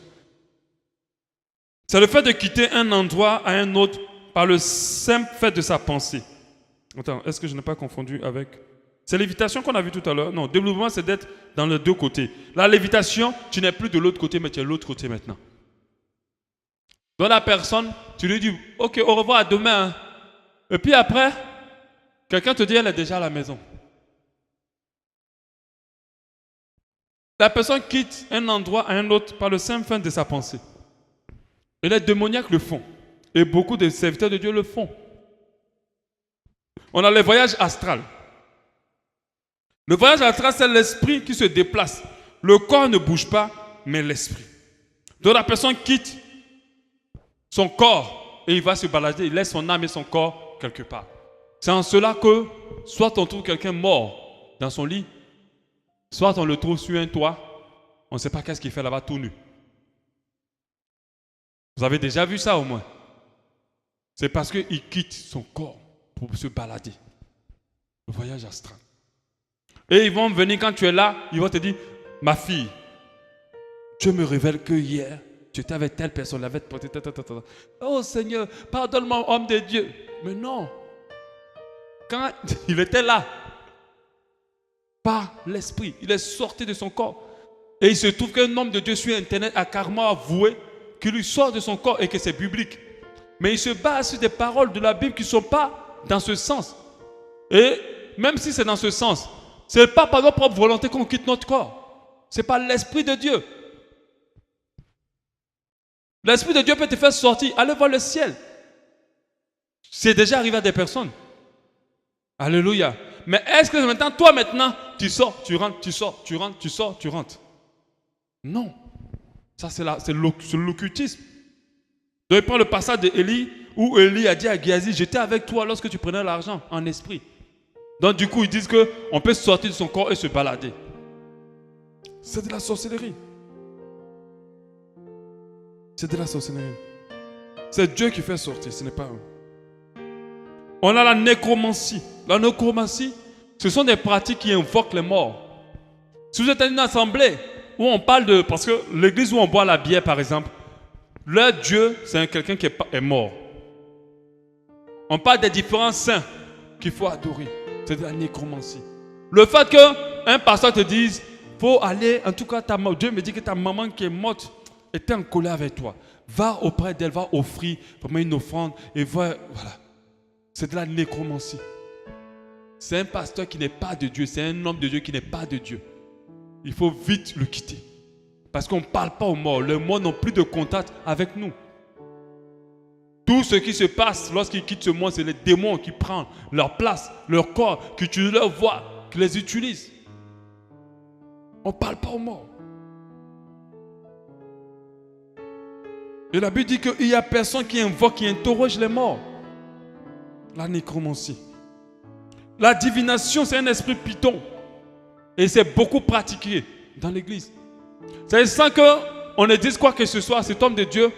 Speaker 2: C'est le fait de quitter un endroit à un autre par le simple fait de sa pensée. Attends, est-ce que je n'ai pas confondu avec... C'est lévitation qu'on a vu tout à l'heure. Non, dédoublement, c'est d'être dans les deux côtés. La lévitation, tu n'es plus de l'autre côté, mais tu es de l'autre côté maintenant. Donc la personne, tu lui dis, ok, au revoir, à demain. Et puis après, quelqu'un te dit, elle est déjà à la maison. La personne quitte un endroit à un autre par le simple fait de sa pensée. Et les démoniaques le font. Et beaucoup de serviteurs de Dieu le font. On a les voyages astrales. Le voyage astral, c'est l'esprit qui se déplace. Le corps ne bouge pas, mais l'esprit. Donc la personne quitte son corps et il va se balader, il laisse son âme et son corps quelque part. C'est en cela que soit on trouve quelqu'un mort dans son lit, soit on le trouve sur un toit, on ne sait pas qu'est-ce qu'il fait là-bas tout nu. Vous avez déjà vu ça au moins? C'est parce qu'il quitte son corps pour se balader. Le voyage astral. Et ils vont venir quand tu es là, ils vont te dire, ma fille, Dieu me révèle que hier, tu étais avec telle personne, avec oh Seigneur, pardonne-moi, homme de Dieu. Mais non. Quand il était là, par l'esprit, il est sorti de son corps. Et il se trouve qu'un homme de Dieu sur Internet a carrément avoué qu'il lui sort de son corps et que c'est biblique. Mais il se base sur des paroles de la Bible qui ne sont pas dans ce sens. Et même si c'est dans ce sens, ce n'est pas par notre propre volonté qu'on quitte notre corps. C'est par l'Esprit de Dieu. L'Esprit de Dieu peut te faire sortir, aller voir le ciel. C'est déjà arrivé à des personnes. Alléluia. Mais est-ce que maintenant, toi maintenant, tu sors, tu rentres, tu sors, tu rentres, tu sors, tu rentres? Non. Ça c'est l'occultisme. Donc il prend le passage d'Élie où Élie a dit à Géasi, j'étais avec toi lorsque tu prenais l'argent en esprit. Donc du coup ils disent qu'on peut sortir de son corps et se balader. C'est de la sorcellerie. C'est de la sorcellerie. C'est Dieu qui fait sortir, ce n'est pas eux. On a la nécromancie. La nécromancie, ce sont des pratiques qui invoquent les morts. Si vous êtes à une assemblée où on parle de... Parce que l'église où on boit la bière par exemple, leur Dieu, c'est quelqu'un qui est mort. On parle des différents saints qu'il faut adorer. C'est de la nécromancie. Le fait qu'un pasteur te dise, il faut aller, en tout cas, Dieu me dit que ta maman qui est morte était en colère avec toi. Va auprès d'elle, va offrir vraiment une offrande et voilà. C'est de la nécromancie. C'est un pasteur qui n'est pas de Dieu, c'est un homme de Dieu qui n'est pas de Dieu. Il faut vite le quitter. Parce qu'on ne parle pas aux morts. Les morts n'ont plus de contact avec nous. Tout ce qui se passe lorsqu'ils quittent ce monde, c'est les démons qui prennent leur place, leur corps, qui utilisent leur voix, qui les utilisent. On ne parle pas aux morts. Et la Bible dit qu'il n'y a personne qui invoque, qui interroge les morts. La nécromancie. La divination, c'est un esprit python. Et c'est beaucoup pratiqué dans l'église. C'est sans qu'on ne dise quoi que ce soit, cet homme de Dieu,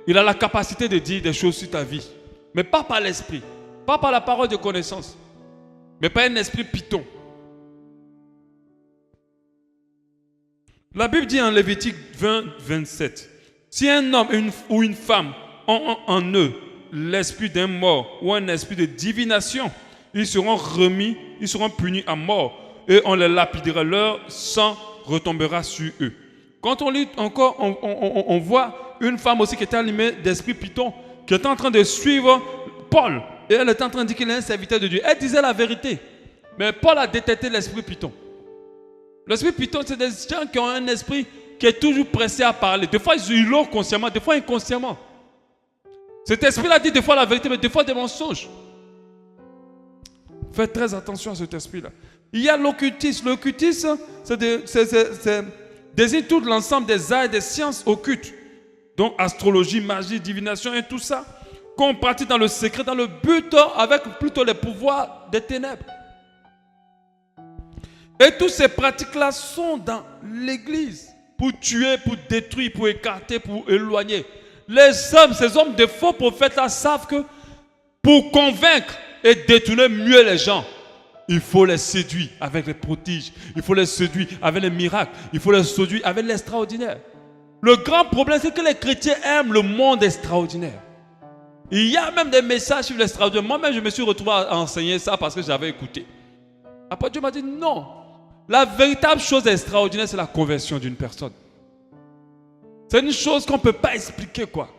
Speaker 2: il a la capacité de dire des choses sur ta vie. Mais pas par l'esprit, pas par la parole de connaissance, mais par un esprit python. La Bible dit en Lévitique 20, 27, si un homme ou une femme ont en eux l'esprit d'un mort ou un esprit de divination, ils seront remis, ils seront punis à mort et on les lapidera, leur sang retombera sur eux. Quand on lit encore, on voit une femme aussi qui était animée d'esprit python, qui était en train de suivre Paul. Et elle était en train de dire qu'il est un serviteur de Dieu. Elle disait la vérité. Mais Paul a détecté l'esprit python. L'esprit python, c'est des gens qui ont un esprit qui est toujours pressé à parler. Des fois, ils l'ont consciemment, des fois inconsciemment. Cet esprit-là dit des fois la vérité, mais des fois des mensonges. Faites très attention à cet esprit-là. Il y a l'occultisme. L'occultisme, désigne tout l'ensemble des arts et des sciences occultes. Donc astrologie, magie, divination et tout ça. Qu'on pratique dans le secret, dans le but, avec plutôt les pouvoirs des ténèbres. Et toutes ces pratiques-là sont dans l'église. Pour tuer, pour détruire, pour écarter, pour éloigner. Ces hommes de faux prophètes-là savent que pour convaincre et détourner mieux les gens, il faut les séduire avec les prodiges. Il faut les séduire avec les miracles. Il faut les séduire avec l'extraordinaire. Le grand problème, c'est que les chrétiens aiment le monde extraordinaire. Il y a même des messages sur l'extraordinaire. Moi-même, je me suis retrouvé à enseigner ça parce que j'avais écouté. Après, Dieu m'a dit non. La véritable chose extraordinaire, c'est la conversion d'une personne. C'est une chose qu'on ne peut pas expliquer, quoi.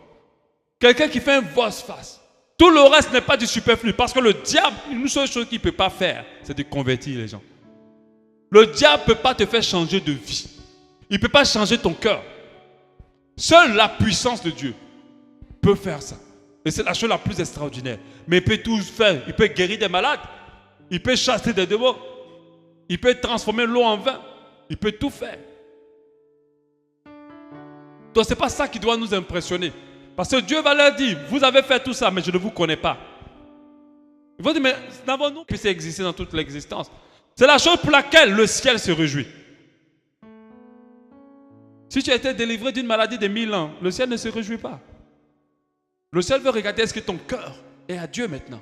Speaker 2: Quelqu'un qui fait un volte-face. Tout le reste n'est pas du superflu. Parce que le diable, une seule chose qu'il ne peut pas faire, c'est de convertir les gens. Le diable ne peut pas te faire changer de vie. Il ne peut pas changer ton cœur. Seule la puissance de Dieu peut faire ça. Et c'est la chose la plus extraordinaire. Mais il peut tout faire. Il peut guérir des malades. Il peut chasser des démons. Il peut transformer l'eau en vin. Il peut tout faire. Donc ce n'est pas ça qui doit nous impressionner. Parce que Dieu va leur dire, vous avez fait tout ça, mais je ne vous connais pas. Ils vont dire, mais n'avons-nous puisse exister dans toute l'existence? C'est la chose pour laquelle le ciel se réjouit. Si tu as été délivré d'une maladie de 1000 ans, le ciel ne se réjouit pas. Le ciel veut regarder est-ce que ton cœur est à Dieu maintenant.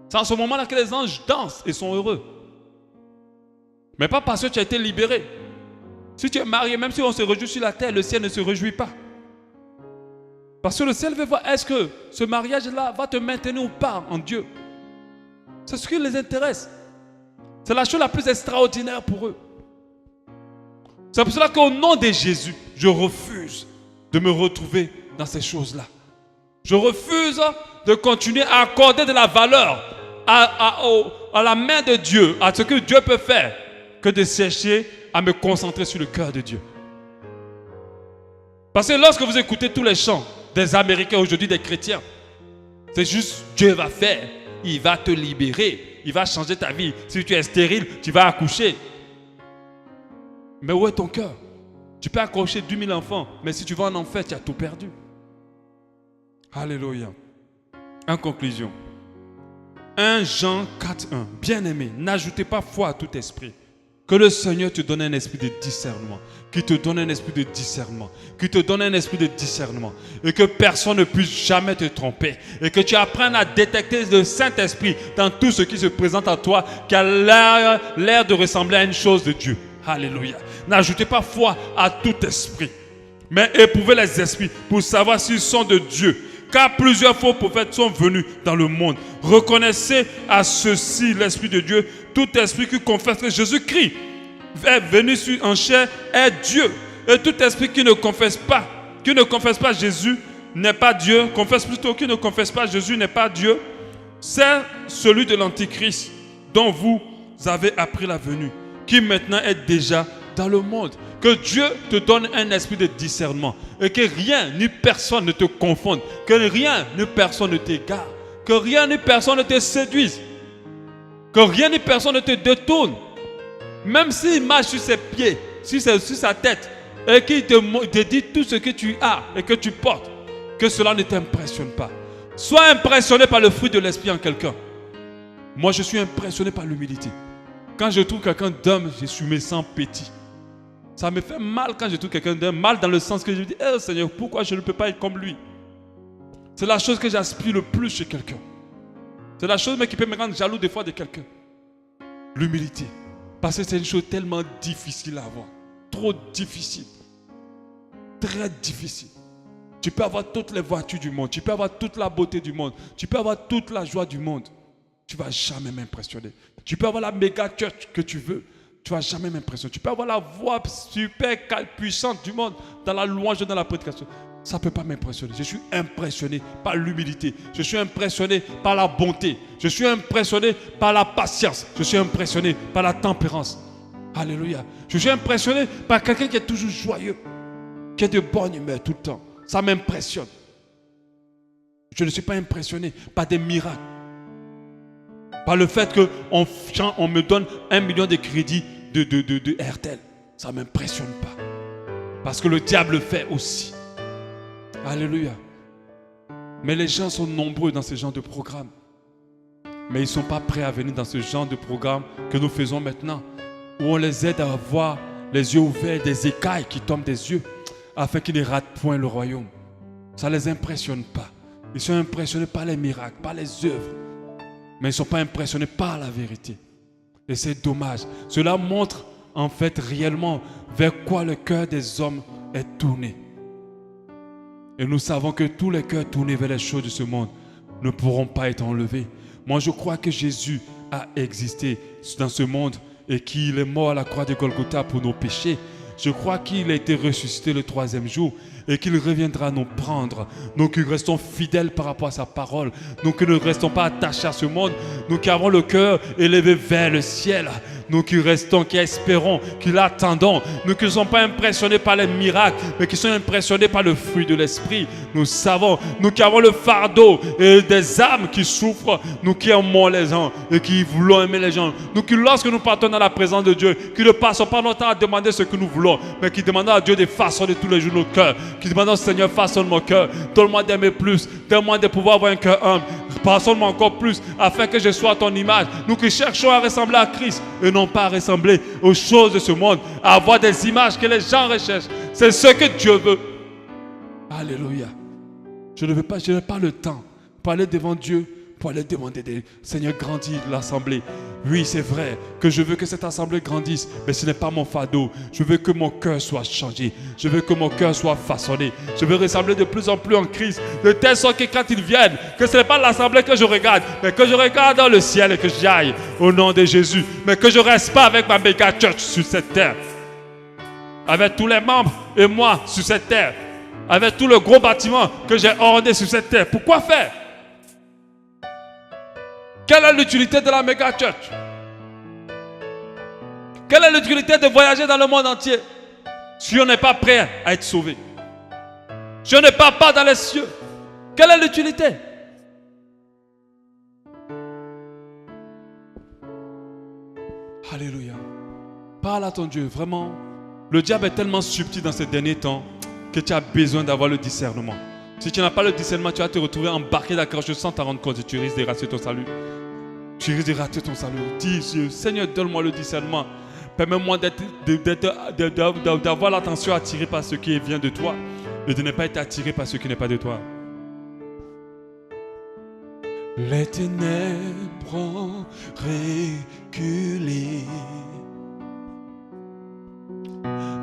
Speaker 2: C'est en ce moment-là que les anges dansent et sont heureux. Mais pas parce que tu as été libéré. Si tu es marié, même si on se réjouit sur la terre, le ciel ne se réjouit pas. Parce que le ciel veut voir est-ce que ce mariage-là va te maintenir ou pas en Dieu. C'est ce qui les intéresse. C'est la chose la plus extraordinaire pour eux. C'est pour cela qu'au nom de Jésus, je refuse de me retrouver dans ces choses-là. Je refuse de continuer à accorder de la valeur à la main de Dieu, à ce que Dieu peut faire, que de chercher à me concentrer sur le cœur de Dieu. Parce que lorsque vous écoutez tous les chants des Américains aujourd'hui, des chrétiens, c'est juste Dieu va faire, il va te libérer, il va changer ta vie. Si tu es stérile, tu vas accoucher. Mais où est ton cœur? Tu peux accrocher 2000 enfants, mais si tu vas en enfer, tu as tout perdu. Alléluia. En conclusion, 1 Jean 4:1. Bien-aimé, n'ajoutez pas foi à tout esprit. Que le Seigneur te donne un esprit de discernement. Qu'il te donne un esprit de discernement. Qu'il te donne un esprit de discernement. Et que personne ne puisse jamais te tromper. Et que tu apprennes à détecter le Saint-Esprit dans tout ce qui se présente à toi, qui a l'air de ressembler à une chose de Dieu. Alléluia. N'ajoutez pas foi à tout esprit, mais éprouvez les esprits pour savoir s'ils sont de Dieu. Car plusieurs faux prophètes sont venus dans le monde. Reconnaissez à ceci l'Esprit de Dieu. Tout esprit qui confesse que Jésus-Christ est venu en chair est Dieu. Et tout esprit qui ne confesse pas Jésus n'est pas Dieu. Confesse plutôt qui ne confesse pas Jésus n'est pas Dieu. C'est celui de l'Antichrist dont vous avez appris la venue, qui maintenant est déjà dans le monde. Que Dieu te donne un esprit de discernement et que rien ni personne ne te confonde, que rien ni personne ne t'égare, que rien ni personne ne te séduise, que rien ni personne ne te détourne. Même s'il marche sur ses pieds, sur sa tête et qu'il te dit tout ce que tu as et que tu portes, que cela ne t'impressionne pas. Sois impressionné par le fruit de l'esprit en quelqu'un. Moi, je suis impressionné par l'humilité. Quand je trouve quelqu'un d'homme, je me sens petit. Ça me fait mal quand je trouve quelqu'un d'homme, mal dans le sens que je me dis, eh Seigneur, pourquoi je ne peux pas être comme lui? C'est la chose que j'aspire le plus chez quelqu'un. C'est la chose même qui peut me rendre jaloux des fois de quelqu'un. L'humilité. Parce que c'est une chose tellement difficile à avoir. Trop difficile. Très difficile. Tu peux avoir toutes les voitures du monde. Tu peux avoir toute la beauté du monde. Tu peux avoir toute la joie du monde. Tu ne vas jamais m'impressionner. Tu peux avoir la méga church que tu veux. Tu ne vas jamais m'impressionner. Tu peux avoir la voix super puissante du monde dans la louange et dans la prédication. Ça ne peut pas m'impressionner. Je suis impressionné par l'humilité. Je suis impressionné par la bonté. Je suis impressionné par la patience. Je suis impressionné par la tempérance. Alléluia. Je suis impressionné par quelqu'un qui est toujours joyeux, qui est de bonne humeur tout le temps. Ça m'impressionne. Je ne suis pas impressionné par des miracles. Par le fait qu'on me donne 1 million de crédits de RTL. Ça ne m'impressionne pas. Parce que le diable le fait aussi. Alléluia. Mais les gens sont nombreux dans ce genre de programme. Mais ils ne sont pas prêts à venir dans ce genre de programme que nous faisons maintenant. Où on les aide à avoir les yeux ouverts, des écailles qui tombent des yeux, afin qu'ils ne ratent point le royaume. Ça ne les impressionne pas. Ils sont impressionnés par les miracles, par les œuvres. Mais ils ne sont pas impressionnés par la vérité. Et c'est dommage. Cela montre en fait réellement vers quoi le cœur des hommes est tourné. Et nous savons que tous les cœurs tournés vers les choses de ce monde ne pourront pas être enlevés. Moi, je crois que Jésus a existé dans ce monde et qu'il est mort à la croix de Golgotha pour nos péchés. Je crois qu'il a été ressuscité le 3e jour et qu'il reviendra nous prendre. Nous qui restons fidèles par rapport à sa parole. Nous qui ne restons pas attachés à ce monde. Nous qui avons le cœur élevé vers le ciel. nous qui restons, qui espérons, qui l'attendons, nous qui ne sommes pas impressionnés par les miracles, mais qui sommes impressionnés par le fruit de l'Esprit. Nous savons, nous qui avons le fardeau et des âmes qui souffrent, nous qui aimons les gens et qui voulons aimer les gens, nous qui lorsque nous partons dans la présence de Dieu, qui ne passons pas notre temps à demander ce que nous voulons, mais qui demandons à Dieu de façonner tous les jours nos cœurs, qui demandons, Seigneur, façonne mon cœur, donne-moi d'aimer plus, donne-moi de pouvoir avoir un cœur humble, façonne-moi encore plus, afin que je sois à ton image. Nous qui cherchons à ressembler à Christ et non pas à ressembler aux choses de ce monde, à avoir des images que les gens recherchent. C'est ce que Dieu veut. Alléluia. Je n'ai pas le temps pour aller devant Dieu, pour aller demander, Seigneur, grandis l'assemblée. Oui, c'est vrai que je veux que cette assemblée grandisse, mais ce n'est pas mon fardeau. Je veux que mon cœur soit changé. Je veux que mon cœur soit façonné. Je veux ressembler de plus en plus en Christ, de telle sorte que quand ils viennent, que ce n'est pas l'assemblée que je regarde, mais que je regarde dans le ciel et que j'aille au nom de Jésus. Mais que je ne reste pas avec ma méga church sur cette terre, avec tous les membres et moi sur cette terre, avec tout le gros bâtiment que j'ai orné sur cette terre. Pourquoi faire? Quelle est l'utilité de la méga church? Quelle est l'utilité de voyager dans le monde entier si on n'est pas prêt à être sauvé? Si on ne part pas dans les cieux, quelle est l'utilité? Alléluia. Parle à ton Dieu, vraiment. Le diable est tellement subtil dans ces derniers temps que tu as besoin d'avoir le discernement. Si tu n'as pas le discernement, tu vas te retrouver embarqué dans la crache sans t'en rendre compte et tu risques de rater ton salut. Tu risques de rater ton salut. Dis Dieu, Seigneur, donne-moi le discernement. Permets-moi d'avoir l'attention attirée par ce qui vient de toi et de ne pas être attiré par ce qui n'est pas de toi. Les ténèbres ont reculé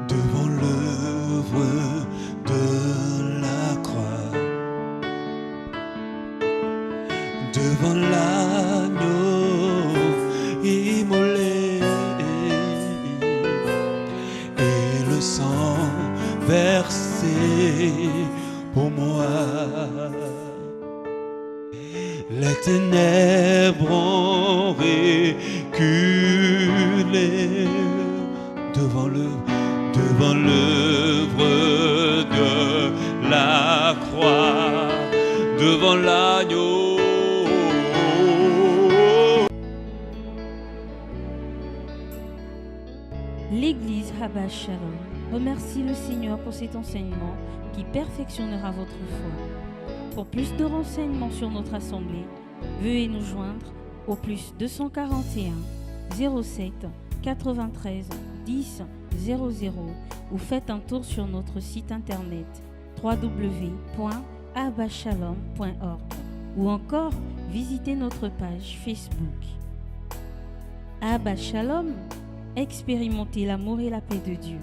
Speaker 2: devant l'œuvre de la croix, devant l'agneau immolé et le sang versé pour moi. Les ténèbres ont reculé devant l'œuvre de la croix, devant l'agneau.
Speaker 1: L'Église Abba Shalom remercie le Seigneur pour cet enseignement qui perfectionnera votre foi. Pour plus de renseignements sur notre assemblée, veuillez nous joindre au plus 241 07 93 10 00 ou faites un tour sur notre site internet www.abbashalom.org ou encore visitez notre page Facebook. Abba Shalom, expérimentez l'amour et la paix de Dieu.